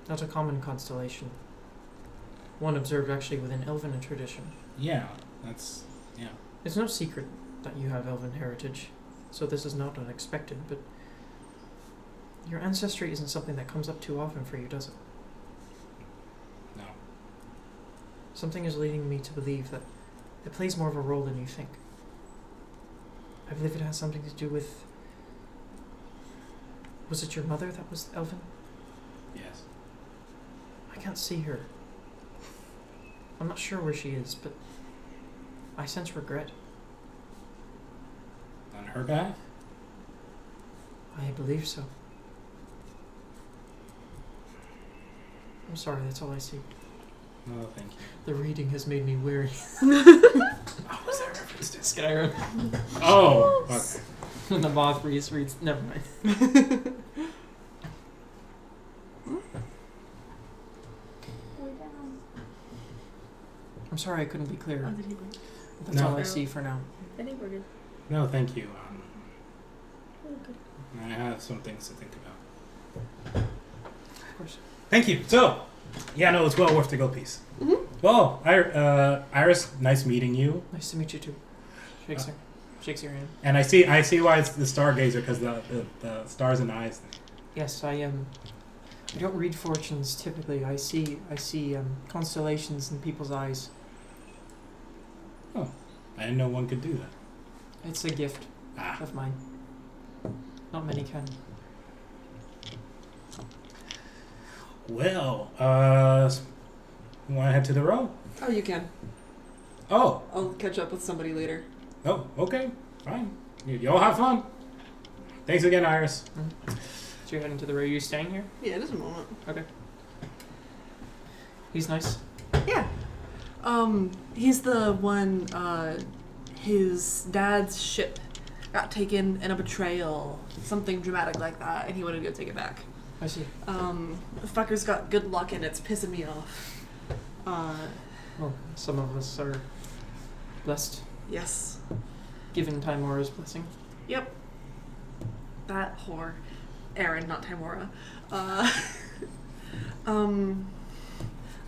Not a common constellation. One observed actually within Elven tradition. Yeah. It's no secret that you have Elven heritage, so this is not unexpected, but your ancestry isn't something that comes up too often for you, does it? No. Something is leading me to believe that it plays more of a role than you think. I believe it has something to do with... Was it your mother that was Elven? Yes. I can't see her. I'm not sure where she is, but I sense regret. On her behalf? I believe so. I'm sorry, that's all I see. No, thank you. The reading has made me weary. Oh, was that reference to Skyrim? Oh! Fuck. When the moth reads... Never mind. I'm sorry I couldn't be clearer. That's No. all I see for now. I think we're good. No, thank you. We're good. I have some things to think about. Of course. Thank you. So, yeah, no, it's well worth the gold piece. Mm-hmm. Well, Iris, nice meeting you. Nice to meet you too. Shakes your hand. And I see why it's the stargazer, because the stars and eyes thing. Yes, I don't read fortunes typically. I see constellations in people's eyes. Oh, I didn't know one could do that. It's a gift of mine. Not many can. Well, you want to head to the row? Oh, you can. Oh, I'll catch up with somebody later. oh, okay, fine. Y'all have fun. Thanks again, Iris. So you're heading to the row. Are you staying here? Yeah, just a moment. Okay. He's nice. Yeah. He's the one, his dad's ship got taken in a betrayal, something dramatic like that, and he wanted to go take it back. I see. The fucker's got good luck and it's pissing me off. Well, some of us are blessed, Yes. given Timora's blessing. Yep. That whore. Erin, not Timora.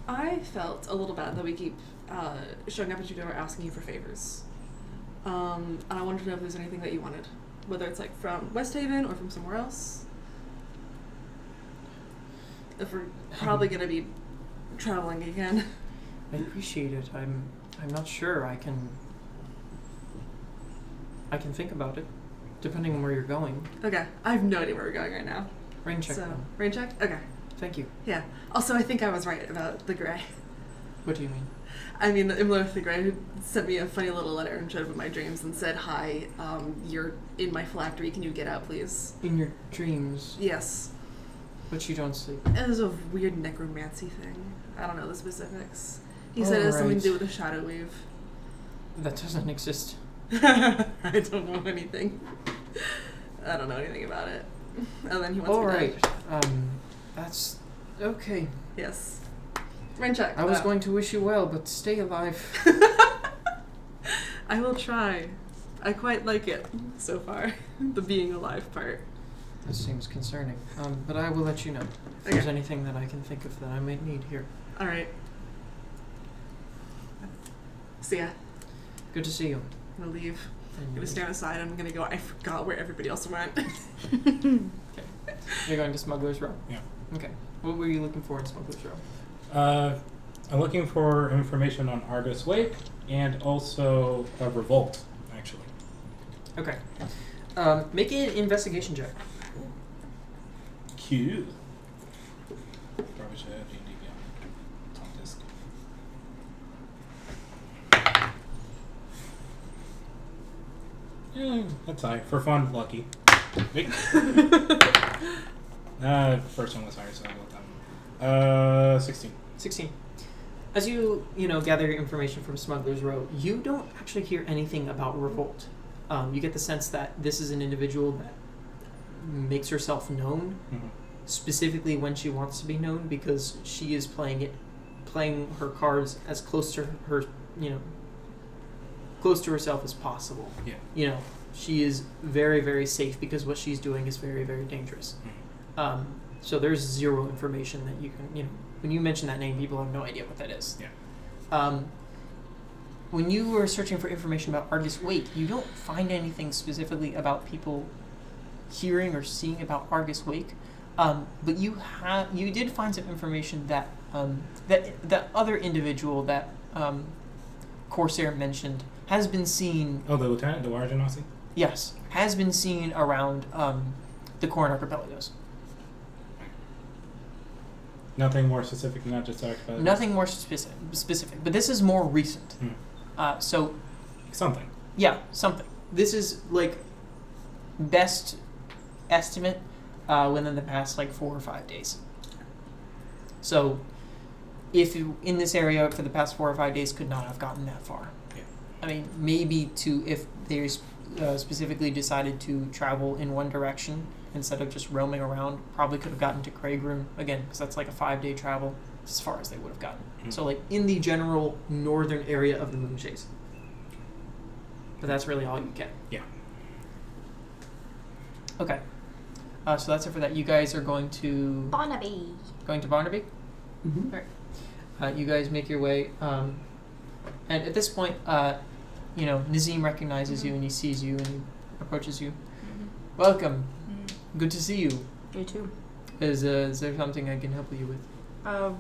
I felt a little bad that we keep showing up at your door asking you for favors. And I wanted to know if there's anything that you wanted. Whether it's like from Westhaven or from somewhere else. If we're probably going to be traveling again. I appreciate it. I'm not sure. I can think about it, depending on where you're going. Okay. I have no idea where we're going right now. Rain check. So, then. rain check? Okay. Thank you. Yeah. Also, I think I was right about the gray. What do you mean? I mean, Imlo the Grey sent me a funny little letter and showed up in my dreams and said, "Hi, you're in my phylactery. Can you get out, please?" In your dreams, Yes. but you don't sleep. It was a weird necromancy thing. I don't know the specifics. He said it has something to do with a shadow weave. That doesn't exist. I don't know anything. I don't know anything about it. And then he wants All me right. dead. That's okay. Yes. Rain check. I was going to wish you well, but stay alive. I will try. I quite like it so far. The being alive part. That seems concerning. But I will let you know if there's anything that I can think of that I might need here. All right. See ya. Good to see you. I'm gonna leave. I'm And gonna stand aside. I'm gonna go. I forgot where everybody else went. You're going to Smuggler's Row? Yeah. Okay. What were you looking for in Smuggler's Row? I'm looking for information on Argus Wake and also a revolt, actually. Okay. Make an investigation check. Q. Probably should have D&D on disc. Yeah, that's high. For fun, lucky. Wait. First one was higher, so I'll let that one. 16. 16. As you gather your information from Smuggler's Row, you don't actually hear anything about revolt. You get the sense that this is an individual that makes herself known, specifically when she wants to be known, because she is playing her cards as close to her, close to herself as possible. Yeah. she is very, very safe because what she's doing is very, very dangerous. So there's zero information that you can, when you mention that name, people have no idea what that is. Yeah. When you were searching for information about Argus Wake, you don't find anything specifically about people hearing or seeing about Argus Wake, but you did find some information that that other individual that Corsair mentioned has been seen. Oh, the lieutenant, the Warden Nazi? Yes, has been seen around the Corn Archipelagos. Nothing more specific than that, just archipelago? Nothing more specific, but this is more recent. So something. Yeah, something. This is like best estimate within the past 4 or 5 days. So if you, in this area for the past 4 or 5 days, could not have gotten that far. Yeah. I mean, maybe if they specifically decided to travel in one direction instead of just roaming around, probably could have gotten to Craigroom again, because that's like a 5-day travel as far as they would have gotten. So in the general northern area of the Moonchase. But that's really all you get. Yeah. Okay. So that's it for that. You guys are going to Barnaby. Going to Barnaby? Mm-hmm. Alright. You guys make your way, and at this point, Nazim recognizes you and he sees you and he approaches you. Welcome. Good to see you. You too. Is there something I can help you with?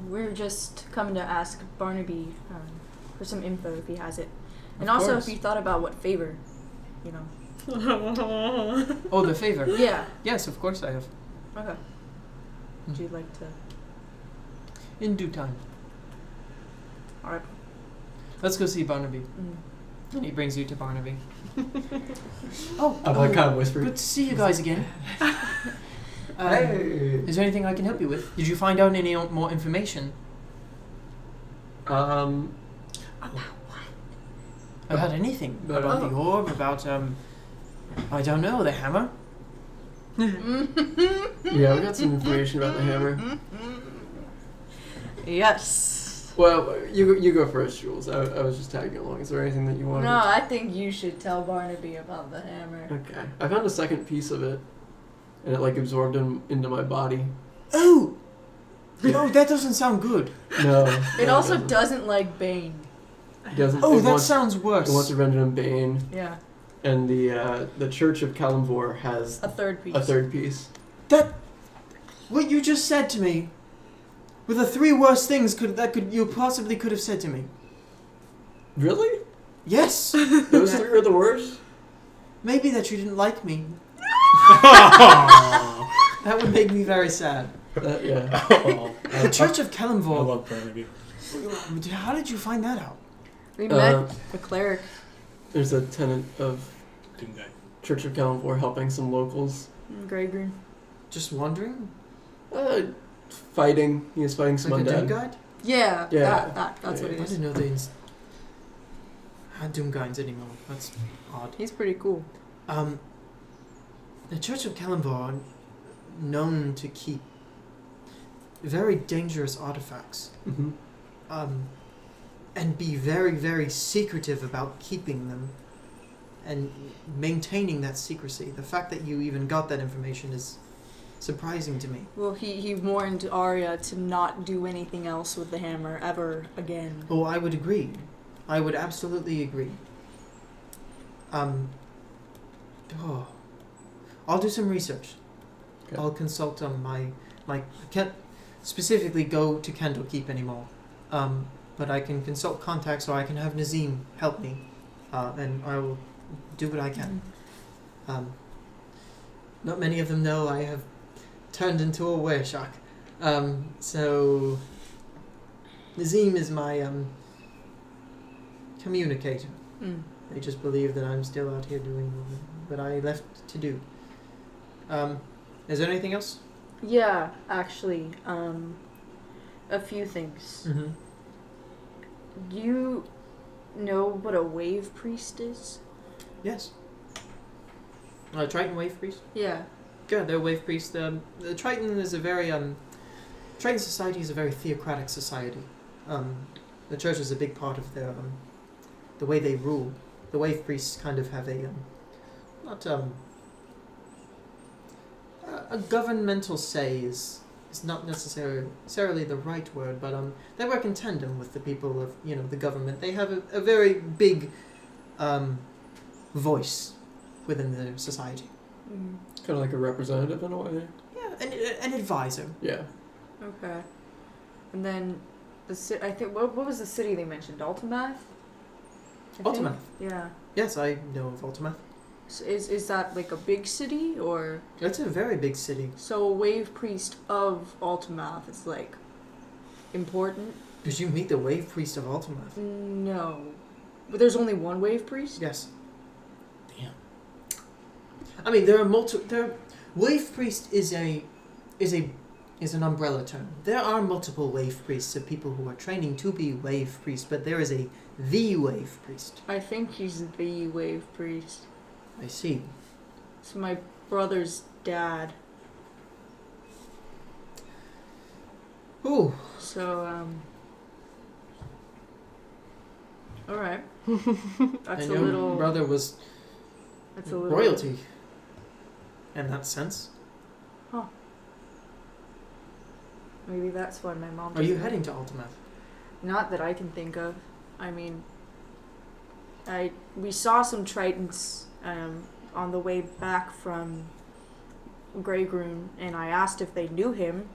We're just coming to ask Barnaby for some info if he has it. And Of also course. if you thought about what favor, Oh, the favor. Yeah. Yes, of course I have. Okay. Would you like to? In due time. Alright. Let's go see Barnaby. And he brings you to Barnaby. I'm kind of whispering. Good to see you guys again. Hey. Is there anything I can help you with? Did you find out any more information? About what? About anything? About the orb? About, I don't know, the hammer? Yeah, we got some information about the hammer. Yes. Well, you go first, Jules. I was just tagging along. Is there anything that you wanted? No, I think you should tell Barnaby about the hammer. Okay. I found a second piece of it, and it absorbed into my body. Oh! Oh, that doesn't sound good. No. It also doesn't like Bane. It doesn't. Oh, it that wants, sounds worse. It wants to render him Bane, Yeah. and the Church of Kalimvor has A third piece. a third piece. What you just said to me were the 3 worst things you possibly could have said to me. Really? Yes. Those 3 are the worst? Maybe that you didn't like me. That would make me very sad. Yeah. The Church of I Kalimvor. love Barnaby. How did you find that out? We met the cleric. There's a tenant of Doomguy. Church of Kalimvor helping some locals. Greygreen. Just wandering? Fighting. He was fighting some Like a Doom undead. Guide? Yeah. Yeah. That's what I it is. didn't know they had Doom Guides anymore. That's odd. He's pretty cool. The Church of Kalimvor are known to keep very dangerous artifacts. Mm-hmm. And be very, very secretive about keeping them and maintaining that secrecy. The fact that you even got that information is surprising to me. Well, he warned Arya to not do anything else with the hammer ever again. Oh, I would agree. I would absolutely agree. I'll do some research. Okay. I'll consult my I can't specifically go to Candlekeep anymore. But I can consult contacts, or I can have Nazim help me, and I will do what I can. Not many of them know I have turned into a wereshark. So Nazim is my communicator. They just believe that I'm still out here doing what I left to do. Is there anything else? Yeah, actually, a few things. Mm-hmm. Do you know what a wave priest is? Yes. Triton Wave Priest? Yeah. Yeah, they're Wave Priest. The Triton is a very, Triton society is a very theocratic society. The church is a big part of their, the way they rule. The Wave Priests kind of have a not a governmental say is not necessarily the right word, but they work in tandem with the people of the government. They have a very big voice within their society. Mm. Kind of like a representative in a way. Yeah, an advisor. Yeah. Okay. And then I think what was the city they mentioned? Ultimath? Ultimath. Yeah. Yes, I know of Ultimath. So is that like a big city or? It's a very big city. So a wave priest of Ultimath is like important? Did you meet the wave priest of Ultimath? No. But there's only one wave priest? Yes. Damn. I mean, there are multiple. Wave priest is an umbrella term. There are multiple wave priests of people who are training to be wave priests, but there is the wave priest. I think he's the wave priest. I see. It's my brother's dad. Ooh. So, alright. That's And a your little... brother was That's a little... royalty. In that sense. Huh. Maybe that's why my mom... Are you doesn't- heading to Ultimath? Not that I can think of. I mean... We saw some Tritons on the way back from Greygroon, and I asked if they knew him,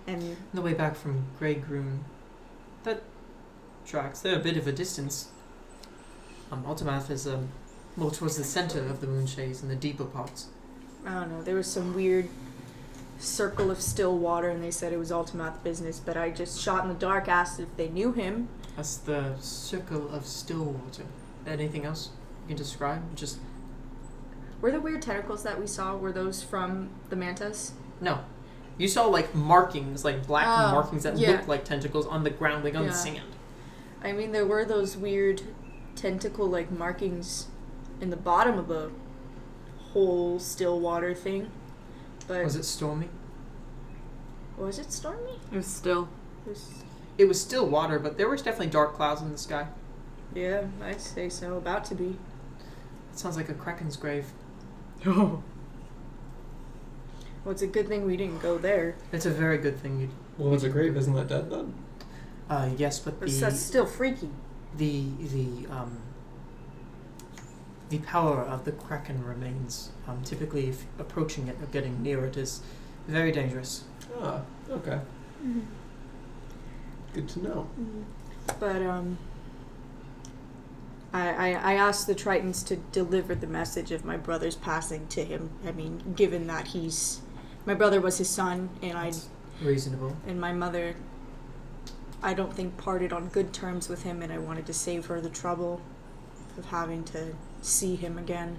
and... On the way back from Greygroon. That tracks. They're a bit of a distance. Ultimath is more towards the center of the Moonshades and the deeper parts. I don't know, there was some weird circle of still water, and they said it was Ultimath business, but I just shot in the dark, asked if they knew him. That's the circle of still water. Anything else you can describe? Just Were the weird tentacles that we saw, were those from the mantas? no. You saw like markings, like black markings that yeah. looked like tentacles on the ground, like on Yeah. the sand. I mean, there were those weird tentacle-like markings in the bottom of the whole still water thing. But Was it stormy? was it stormy? It was still. It was still water, but there was definitely dark clouds in the sky. Yeah, I'd say so. About to be. It sounds like a kraken's grave. Oh. Well, it's a good thing we didn't go there. It's a very good thing you. Well, it's a grave. Isn't that dead then? Yes, but That's still freaky. the power of the kraken remains. Typically, if approaching it or getting near it is very dangerous. Ah, okay. Mm-hmm. Good to know. But I asked the Tritons to deliver the message of my brother's passing to him. I mean, given that my brother was his son, and Reasonable. and my mother, I don't think parted on good terms with him, and I wanted to save her the trouble of having to see him again.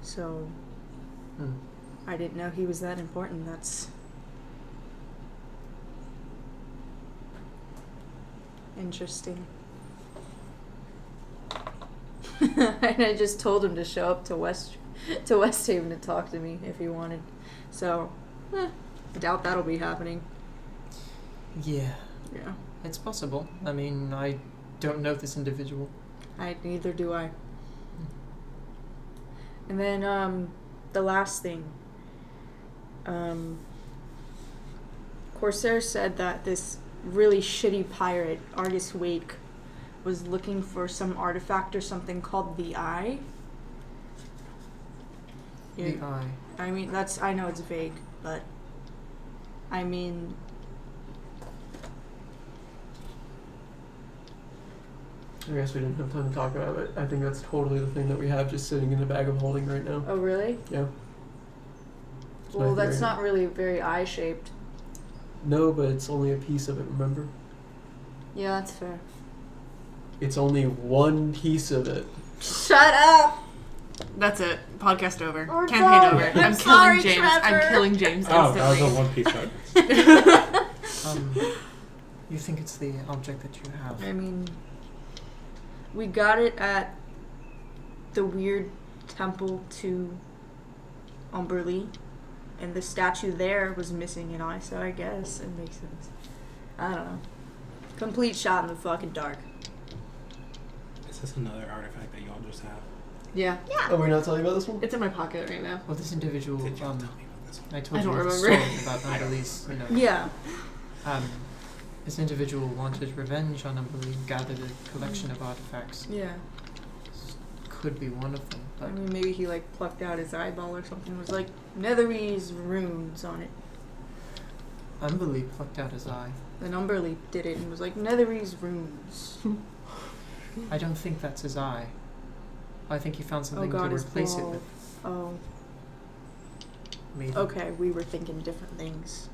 So I didn't know he was that important. That's interesting. And I just told him to show up to Westhaven to talk to me if he wanted. So, I doubt that'll be happening. Yeah, Yeah. it's possible. I mean, I don't know this individual. Neither do I. And then, the last thing. Corsair said that this really shitty pirate, Argus Wake, was looking for some artifact or something called the Eye. The eye. I mean, I know it's vague, but I mean, I guess we didn't have time to talk about it. I think that's totally the thing that we have just sitting in the bag of holding right now. oh really? Yeah. It's Well, my that's theory. not really very eye-shaped. No, but it's only a piece of it, remember? Yeah, that's fair. It's only one piece of it. Shut up! That's it. Podcast over. We're Campaign done. over. I'm I'm sorry, killing James. Trevor. I'm killing James Oh, that was a instantly. One Piece reference. You think it's the object that you have? I mean, we got it at the weird temple to Umberlee, and the statue there was missing an eye, so I guess it makes sense. I don't know. Complete shot in the fucking dark. Is this another artifact that y'all just have? Yeah. Are we not telling about this one? It's in my pocket right now. Well, this individual, Did you tell me about this one? I told I you don't the remember. story about Annalise, you know. Yeah. This individual wanted revenge on Annalise, gathered a collection of artifacts. Yeah. This could be one of them, I but mean, maybe he like plucked out his eyeball or something. It was like Netherese runes on it. Umberly plucked out his eye. Then Umberly did it and was like Netherese runes. I don't think that's his eye. I think he found something God, to his replace it ball. with. Oh, Maybe. okay. We were thinking different things.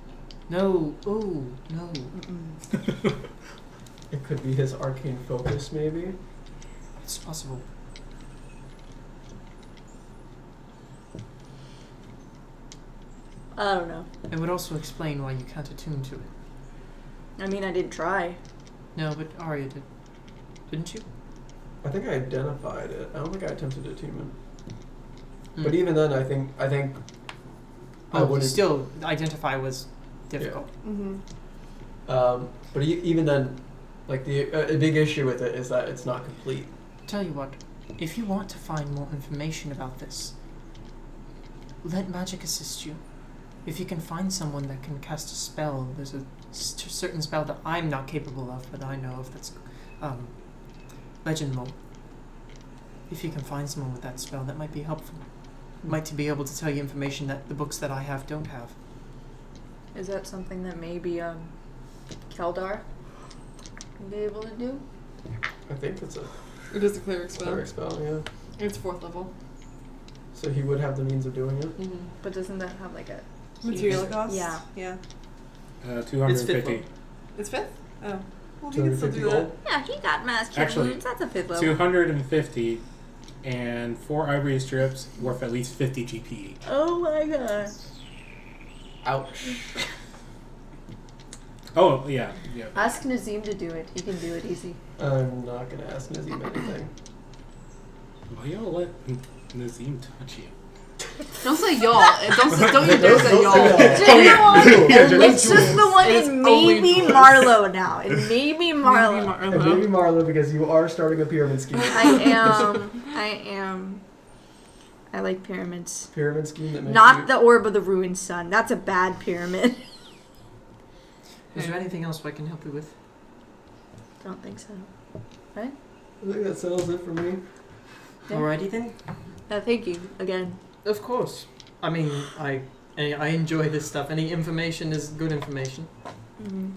No. Oh, no. Mm-mm. It could be his arcane focus, maybe. It's possible. I don't know. It would also explain why you can't attune to it. I mean, I did try. No, but Arya did. Didn't you? I think I identified it. I don't think I attempted attunement. Mm. But even then, I think I Oh, wouldn't. still, identify was difficult. Mm-hmm. But even then, like a big issue with it is that it's not complete. Tell you what, if you want to find more information about this, let magic assist you. If you can find someone that can cast a spell, there's a certain spell that I'm not capable of, but I know of that's legend lore. If you can find someone with that spell, that might be helpful. Might be able to tell you information that the books that I have don't have. Is that something that maybe Keldar would be able to do? I think it's a It is a cleric spell. cleric spell, yeah. It's 4th level. So he would have the means of doing it. Mm-hmm. But doesn't that have like a Material cost? Yeah. Yeah. 250. It's 5th? Oh. Well, we can still 250 do that. gold. Yeah, he got mass Actually, wounds. That's a 5th level. 250 and 4 ivory strips worth at least 50 GP. Oh my god. Ouch. Oh, yeah. Ask Nazim to do it. He can do it easy. I'm not gonna ask Nazim anything. Why y'all let Nazim touch you? Don't say y'all. Don't you dare say y'all. It's just the one. It's It may be only Marlowe now. It may be Marlowe. And maybe Marlo, because you are starting a pyramid scheme. I am. I like pyramids. Pyramid scheme that makes Not you... the orb of the ruined sun. That's a bad pyramid. Is there anything else I can help you with? Don't think so. I think that settles it for me. Yeah. Alrighty then. Thank you again. Of course. I mean, I enjoy this stuff. Any information is good information. Mm-hmm.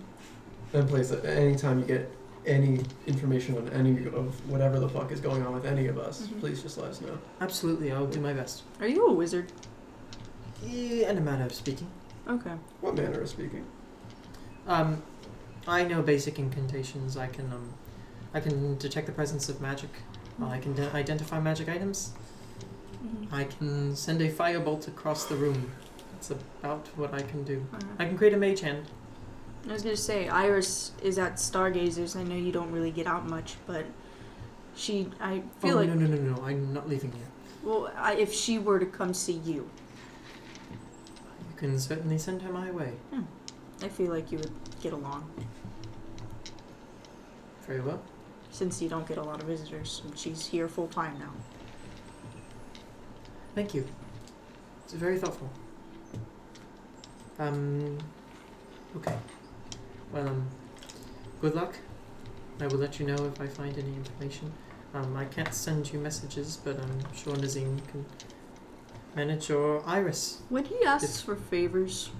And please, anytime you get any information on any of whatever the fuck is going on with any of us, please just let us know. Absolutely, I'll do my best. Are you a wizard? Yeah, in a manner of speaking. Okay. What manner of speaking? I know basic incantations. I can detect the presence of magic. I can identify magic items. Mm-hmm. I can send a firebolt across the room. That's about what I can do. Uh-huh. I can create a mage hand. I was gonna say, Iris is at Stargazers. I know you don't really get out much, but I feel like... No, I'm not leaving you. Well, if she were to come see you, You can certainly send her my way. I feel like you would get along. Very well. Since you don't get a lot of visitors, and she's here full time now. Thank you. It's very thoughtful. Okay. Well, good luck. I will let you know if I find any information. I can't send you messages, but I'm sure Nazim can manage your Iris. When he asks for favors,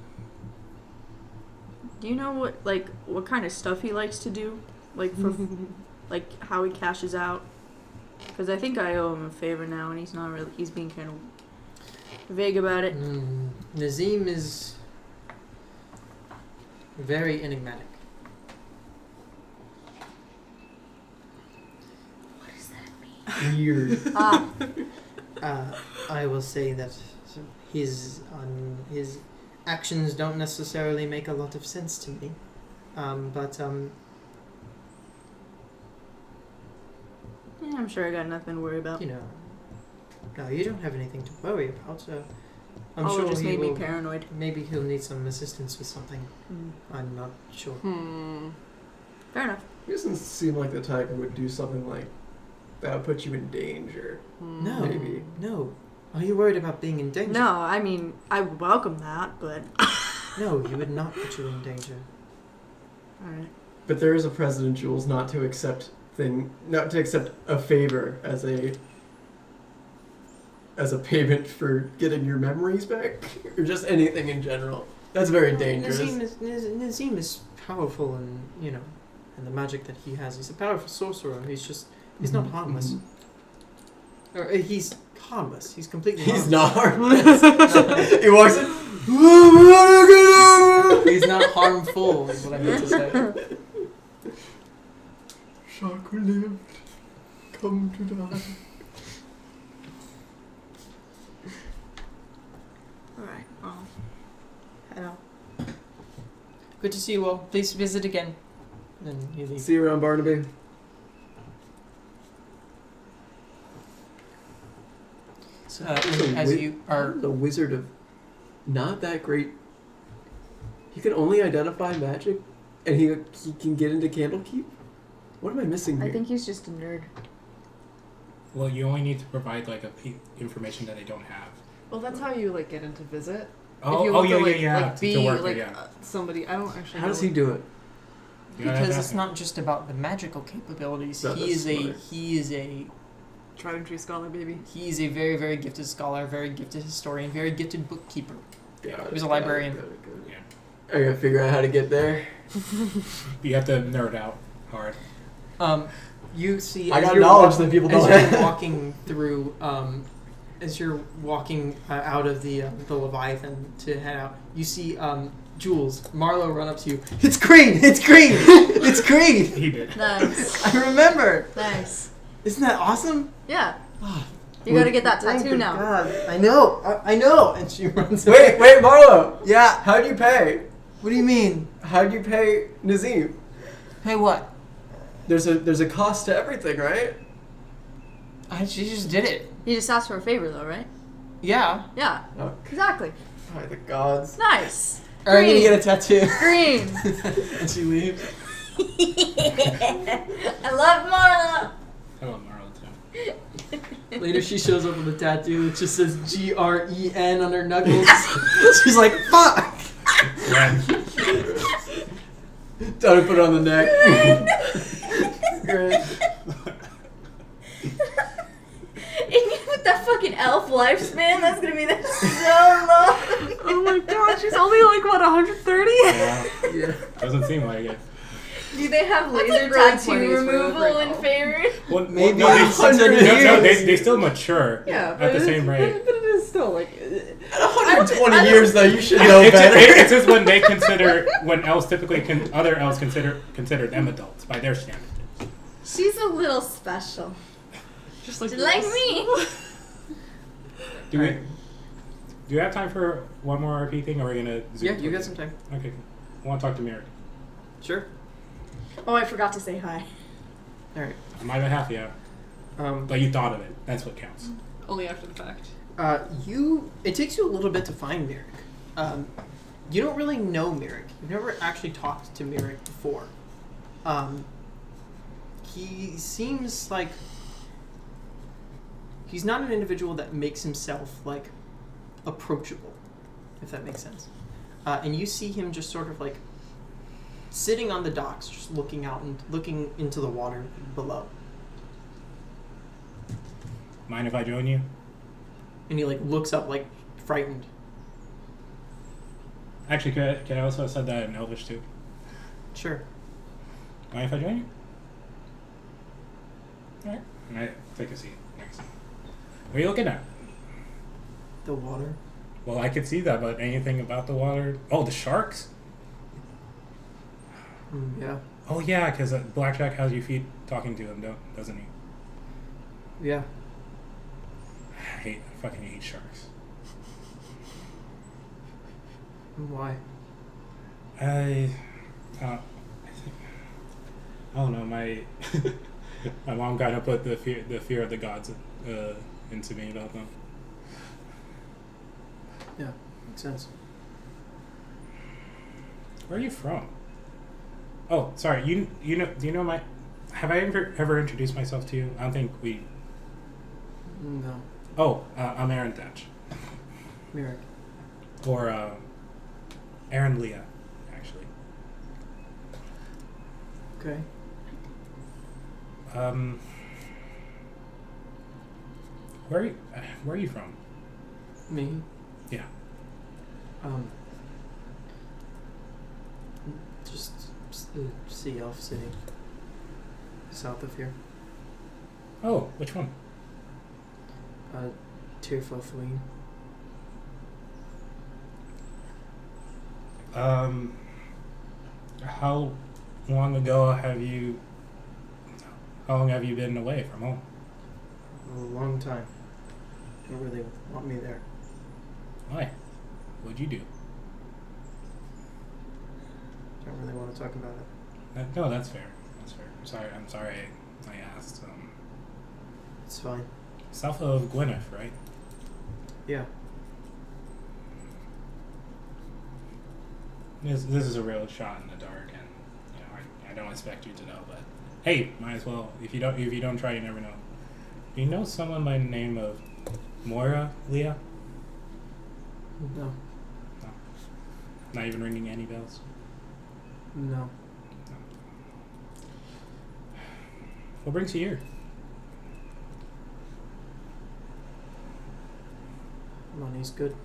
do you know what kind of stuff he likes to do? Like for like how he cashes out? Because I think I owe him a favor now, and he's being kind of vague about it. Nazim is very enigmatic. What does that mean? Weird. I will say that his actions don't necessarily make a lot of sense to me, but Yeah, I'm sure I got nothing to worry about. you know, no, you don't have anything to worry about. I'm Oh, sure it just he made will. me paranoid. Maybe he'll need some assistance with something. I'm not sure. Hmm. Fair enough. He doesn't seem like the type who would do something like that would put you in danger. No, Maybe. no. Are you worried about being in danger? No, I mean, I would welcome that, but... No, he would not put you in danger. Alright. But there is a precedent, Jules, not to accept a favor as a payment for getting your memories back, or just anything in general. That's very dangerous. Nazim is powerful, and and the magic that he has. He's a powerful sorcerer. He's not harmless. Or he's harmless. He's completely harmless. He's not harmless. He walks in. He's not harmful, is what I meant to say. Shark who lived, come to die. Alright, well, head out. Good to see you all. Please visit again. And you leave. See you around, Barnaby. So, as you are... The wizard of not that great... He can only identify magic, and he can get into Candlekeep? What am I missing here? I think he's just a nerd. Well, you only need to provide information that they don't have. Well, that's how you get into visit. Oh, if you want yeah. to be to work, somebody. I don't actually. How does he do it? Because it's not just about the magical capabilities. No, he is a tried and true scholar, baby. He is a very, very gifted scholar, very gifted historian, very gifted bookkeeper. Yeah. He was a librarian. Good. Yeah. I gotta figure out how to get there. You have to nerd out hard. You see... I got knowledge that people don't As have. you're walking through... as you're walking out of the Leviathan to head out, you see Jules, Marlo run up to you. It's green! It's green! It's green! He did. Nice. I remember! Nice. Isn't that awesome? Yeah. Oh, You gotta get that thank tattoo now. God. I know! And she runs away. Wait, Marlo! Yeah? How'd you pay? What do you mean? How'd you pay Nazim? Hey, what? There's a cost to everything, right? She just did it. You just asked for a favor, though, right? Yeah. Yeah. Oh, Exactly. by the gods. Nice. Are you gonna get a tattoo? Green. And she leaves. I love Marla. I love Marlo too. Later she shows up with a tattoo that just says GREN on her knuckles. She's like, fuck! Time to put it on the neck. With that fucking elf lifespan, that's gonna be there so long. Oh my god, she's only 130? Yeah. Doesn't seem like it. Do they have That's laser like early tattoo 20s for removal a in girl. favor? Well, Maybe no, they, 100 years. they still mature Yeah, at the same rate. But it is still At 120 years, though, you should know It's better. just when elves typically other elves consider them adults by their standards. She's a little special. just like me. Do you have time for one more RP thing, or are we gonna? Yeah, you got some time. Okay, cool. I want to talk to Merrick. Sure. Oh, I forgot to say hi. Alright. On my behalf, yeah. But you thought of it. That's what counts. Only after the fact. It takes you a little bit to find Merrick. You don't really know Merrick. You've never actually talked to Merrick before. He seems like he's not an individual that makes himself approachable, if that makes sense. And you see him just sort of sitting on the docks, just looking out and looking into the water below. Mind if I join you? And he looks up frightened. Actually, could I also have said that in Elvish too? Sure. Mind if I join you? Alright. And I take a seat next. What are you looking at? The water. Well, I could see that, but anything about the water? Oh, the sharks? Yeah. Oh yeah, because Blackjack has you feet talking to him, doesn't he? Yeah. I fucking hate sharks. Why? I don't know. My my mom kind of put the fear of the gods into me about them. Yeah, makes sense. Where are you from? Oh, sorry. You know? Do you know my? have I ever introduced myself to you? I don't think we... No. Oh, I'm Aaron Thatch. Merrick. Or Aaron Leah, actually. Okay. Where are you from? Me? Yeah. Just the Sea Elf City. South of here. Oh, which one? Tearful Fleeing. How long have you been away from home? A long time. Don't really want me there. Why? What'd you do? Don't really want to talk about it. No, that's fair. I'm sorry I asked. It's fine. South of Gwyneth, right? Yeah. This is a real shot in the dark, and I don't expect you to know, but hey, might as well. If you don't try, you never know. Do you know someone by the name of Moira Leah? No. No. Not even ringing any bells? No. What brings you here? Money's good.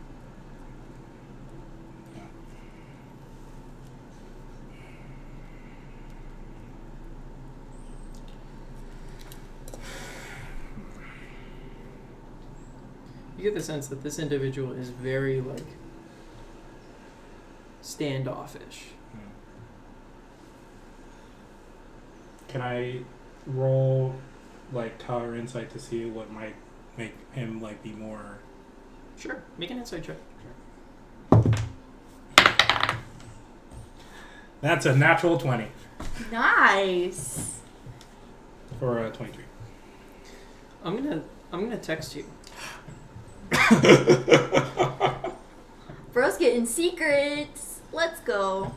You get the sense that this individual is very, standoffish. Can I roll, power insight to see what might make him, be more... Sure. Make an insight check. That's a natural 20. Nice. For a 23. I'm gonna text you. Bro's getting secrets. Let's go.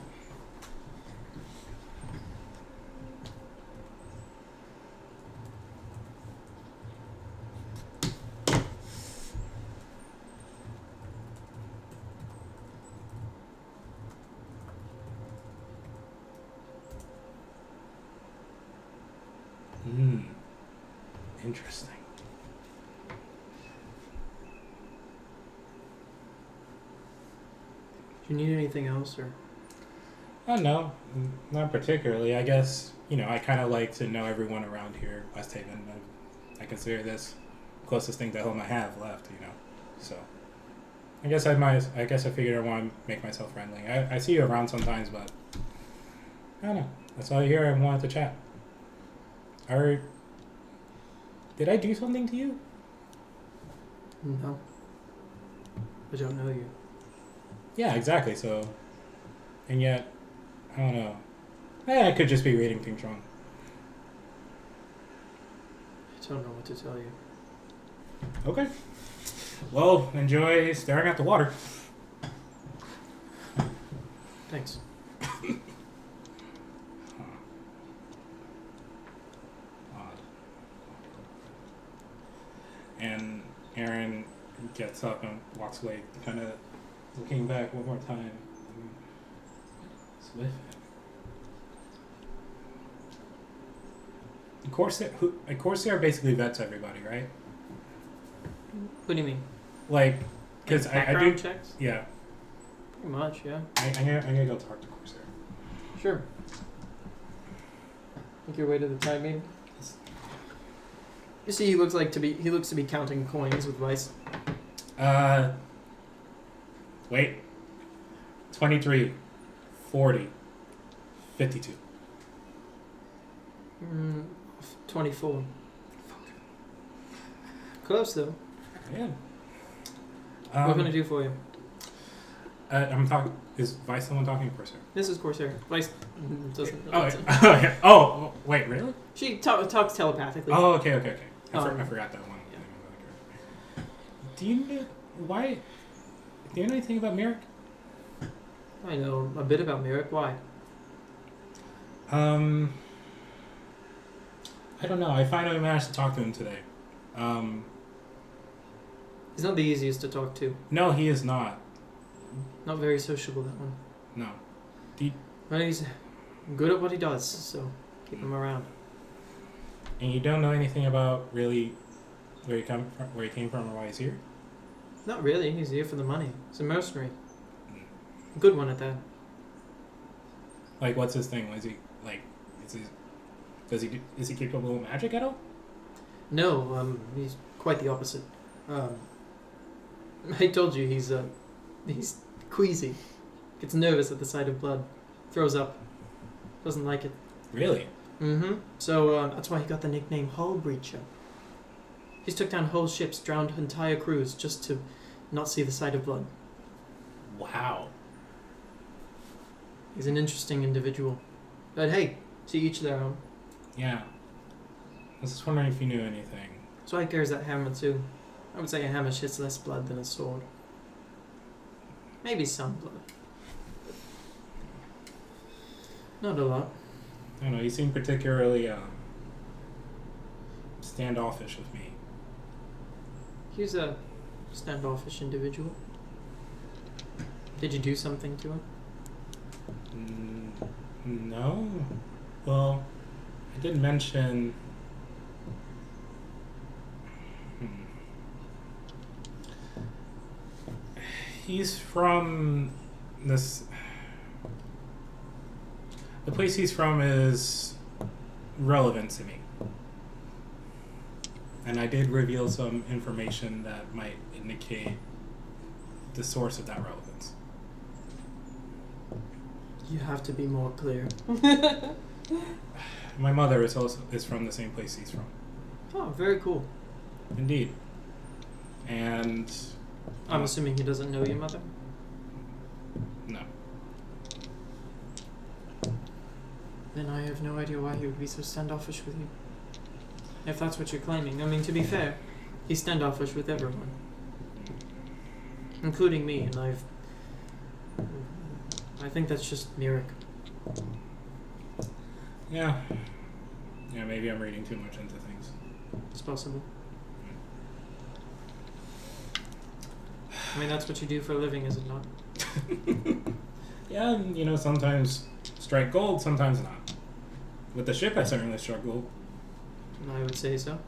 Interesting. Do you need anything else, or? Oh, no, not particularly. I guess, I kind of like to know everyone around here, Westhaven. I consider this the closest thing to home I have left, So, I guess I figured I want to make myself friendly. I see you around sometimes, but I don't know. That's all here. I wanted to chat. Did I do something to you? No. I don't know you. Yeah, exactly. So, and yet, I don't know. I could just be reading things wrong. I don't know what to tell you. Okay. Well, enjoy staring at the water. Thanks. Odd. And Aaron gets up and walks away, kind of looking back one more time. Swift. Corsair basically vets everybody, right? What do you mean? Because I do background checks? Yeah. Pretty much, yeah. I'm gonna go talk to Corsair. Sure. Make your way to the time meeting. You see, he looks to be counting coins with Vice. Wait. 23, 40, 52. 24. Close though. Yeah. What can I do for you? I'm talking. Is Vice someone talking to Corsair? This is Corsair. Vice doesn't. Oh, yeah. Oh, wait, really? She talks telepathically. Oh, okay. I forgot that one. Yeah. Do you know why? Do you know anything about Merrick? I know a bit about Merrick. Why? I don't know. I finally managed to talk to him today. He's not the easiest to talk to. No, he is not. Not very sociable, that one. No. But he's good at what he does, so keep him around. And you don't know anything about really where he came from, or why he's here? Not really. He's here for the money. He's a mercenary. A good one at that. Like, what's his thing? Is he like? Is he capable of magic at all? No, he's quite the opposite. I told you he's queasy. Gets nervous at the sight of blood. Throws up. Doesn't like it. Really? Mm-hmm. So that's why he got the nickname Hull Breacher. He's took down whole ships, drowned entire crews just to not see the sight of blood. Wow. He's an interesting individual. But hey, to each their own. Yeah. I was just wondering if you knew anything. That's why he carries that hammer too. I would say a hammer shits less blood than a sword. Maybe some blood. Not a lot. I don't know. You seem particularly standoffish with me. He's a standoffish individual. Did you do something to him? No. Well, I did mention. He's from this. The place he's from is relevant to me. And I did reveal some information that might indicate the source of that relevance. You have to be more clear. My mother is from the same place he's from. Oh, very cool. Indeed. And I'm assuming he doesn't know your mother? no. Then I have no idea why he would be so standoffish with you. If that's what you're claiming. I mean, to be fair, he's standoffish with everyone. Including me, and I think that's just Mirik. Yeah. Yeah, maybe I'm reading too much into things. It's possible. I mean, that's what you do for a living, is it not? Yeah, you know, sometimes strike gold, sometimes not. With the ship, I certainly struck gold. I would say so.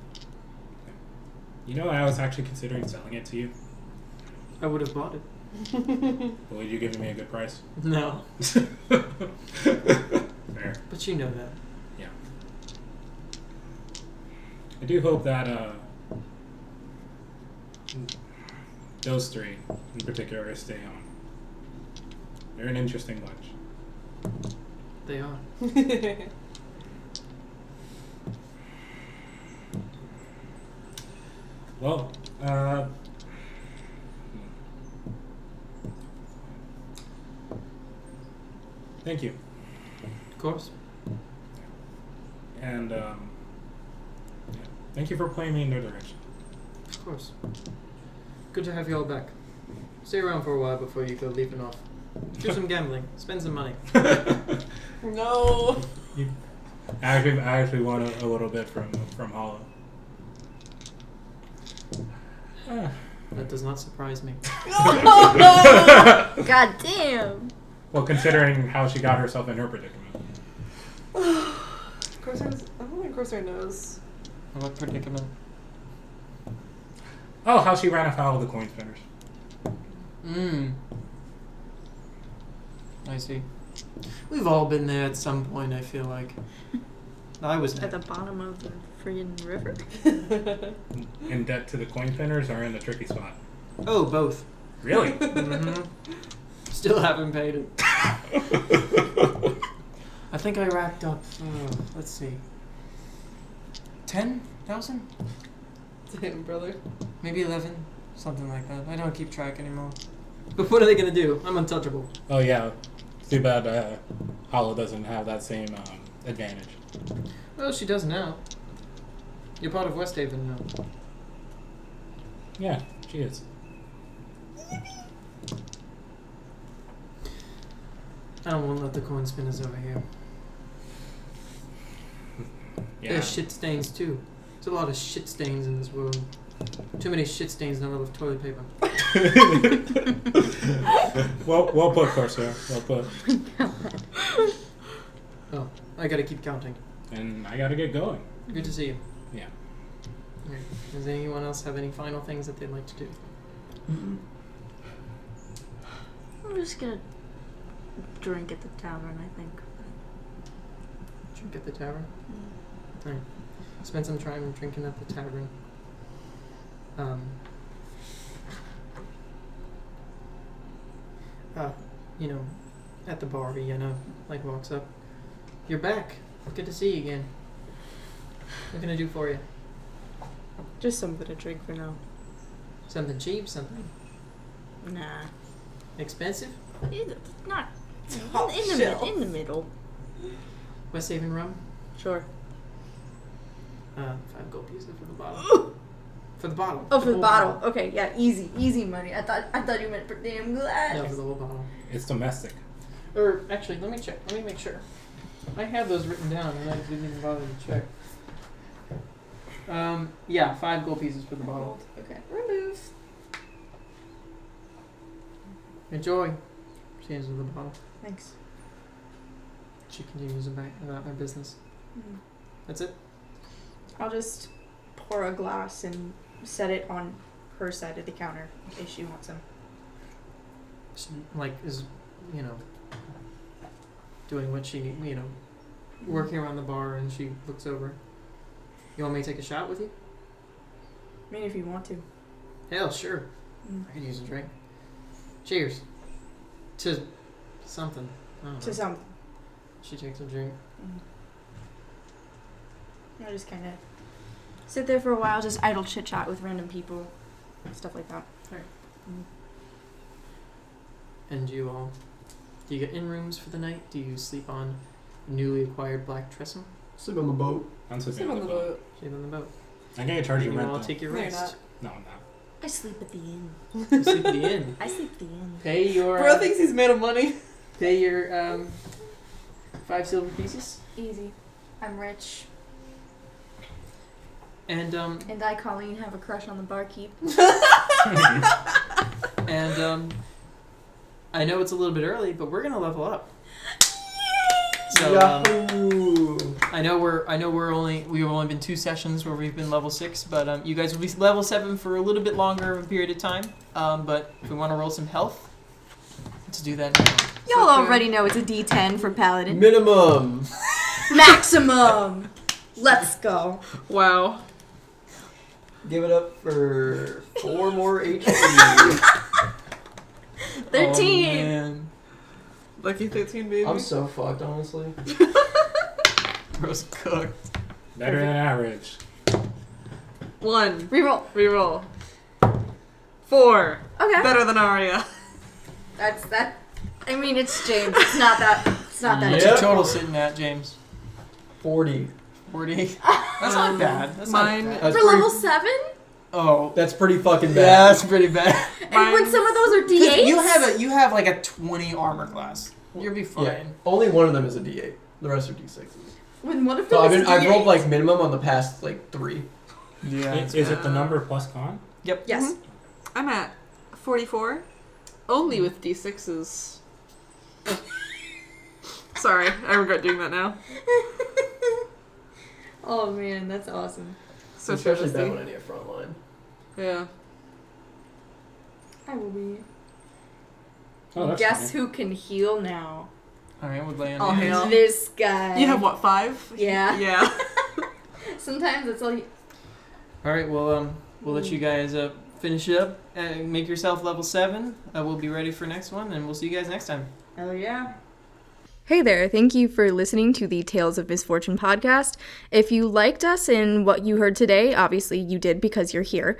You know, I was actually considering selling it to you. I would have bought it. But would you give me a good price? No. Fair. But you know that. Yeah. I do hope that those three in particular stay on. They're an interesting bunch. They are. Well, thank you. Of course. And yeah. Thank you for pointing me in their direction. Of course. Good to have you all back. Stay around for a while before you go leaving off. Do some gambling. Spend some money. No. I actually want a little bit from Hollow. That does not surprise me. God damn. Well, considering how she got herself in her predicament. Corsair, I don't think Corsair knows. What predicament? Oh, how she ran afoul of the coin spinners. I see. We've all been there at some point, I feel like. I was At the bottom of the friggin' river? In debt to the coin spinners or in the tricky spot? Oh, both. Really? Mm-hmm. Still haven't paid it. I think I racked up, let's see, 10,000? Damn, brother. Maybe 11, something like that. I don't keep track anymore. But what are they going to do? I'm untouchable. Oh, yeah. Too bad Hollow doesn't have that same advantage. Well, she does now. You're part of Westhaven now. Yeah, she is. I don't want to let the coin spinners over here. Yeah. There's shit stains too. There's a lot of shit stains in this world. Too many shit stains, not enough toilet paper. well put, Corsair. Well put. Oh, I gotta keep counting. And I gotta get going. Good to see you. Yeah. All right. Does anyone else have any final things that they'd like to do? I'm just gonna drink at the tavern, I think. Drink at the tavern? Alright. Spend some time drinking at the tavern. You know, at the bar, Vienna, like, walks up. You're back. Good to see you again. What can I do for you? Just something to drink for now. Something cheap? Something Nah. expensive? Not Top shelf. in the middle. Westhaven rum? Sure. 5 gold pieces for the bottle. For the bottle. Oh, for the whole bottle. Okay, yeah, easy money. I thought you meant for damn glass. No, for the whole bottle. It's domestic. Or, actually, let me check. Let me make sure. I have those written down and I didn't even bother to check. Yeah, 5 gold pieces for the bottle. Okay. Remove. Enjoy. She hands her the bottle. Thanks. She continues about her business. Mm. That's it? I'll just pour a glass and set it on her side of the counter in case she wants some. She, like, is, doing what she need, working around the bar, and she looks over. You want me to take a shot with you? I mean, if you want to. Hell, sure. I could use a drink. Cheers. To something. I don't know. To something. She takes a drink. I just kind of sit there for a while, just idle chit chat with random people, stuff like that. Alright. And do you get in rooms for the night? Do you sleep on newly acquired black trestle? Sleep on the boat. I'm sleeping on the boat. Sleep on the boat. I gotta charge you And you rent all though. take your No, you're rest. No, I'm not. I sleep at the inn. You sleep at the inn. I sleep at the inn. Pay your Bro thinks he's made of money. pay your 5 silver pieces. Easy. I'm rich. And And I, Colleen, have a crush on the barkeep. and I know it's a little bit early, but we're gonna level up. So Yahoo! we've only been 2 sessions where we've been level 6, but you guys will be level 7 for a little bit longer of a period of time. But if we want to roll some health, let's do that now. Y'all already know it's a D10 for Paladin. Minimum. Maximum! Let's go. Wow. Give it up for 4 more HP. 13! Oh, man. Lucky 13, baby. I'm so fucked, honestly. Bro's cooked. Better than average. 1. Reroll. Reroll. 4. Okay. Better than Arya. That's that. I mean, it's James. It's not that. It's not that. What's Yep. your total sitting at, James? 40. 40? That's not bad. That's Mine- not bad. That's For pretty, level 7? Oh. that's pretty fucking bad. Yeah, that's pretty bad. And when some of those are 'Cause D8s? you have like a 20 armor class. You'll be fine. Yeah. Only one of them is a D8. The rest are D6s. When one of So them is I've rolled D8? like minimum on the past like 3. Yeah. Is it the number plus con? Yep. Yes. I'm at 44. Only with D6s. Sorry, I regret doing that now. Oh man, that's awesome. So Especially bad travesty. when I need a front line. Yeah. I will be. Oh, that's Guess fine. who can heal now? Alright, we'll lay on Oh, hands. hell. This guy. You have what, 5? Yeah. Yeah. Sometimes it's all you. Alright, well, we'll let you guys finish it up. Make yourself level 7. We'll be ready for next one, and we'll see you guys next time. Oh yeah. Hey there, thank you for listening to the Tales of Misfortune podcast. If you liked us and what you heard today, obviously you did because you're here,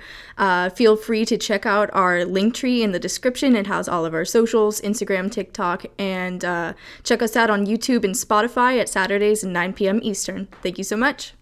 feel free to check out our Linktree in the description. It has all of our socials, Instagram, TikTok, and check us out on YouTube and Spotify at Saturdays at 9 p.m. Eastern. Thank you so much.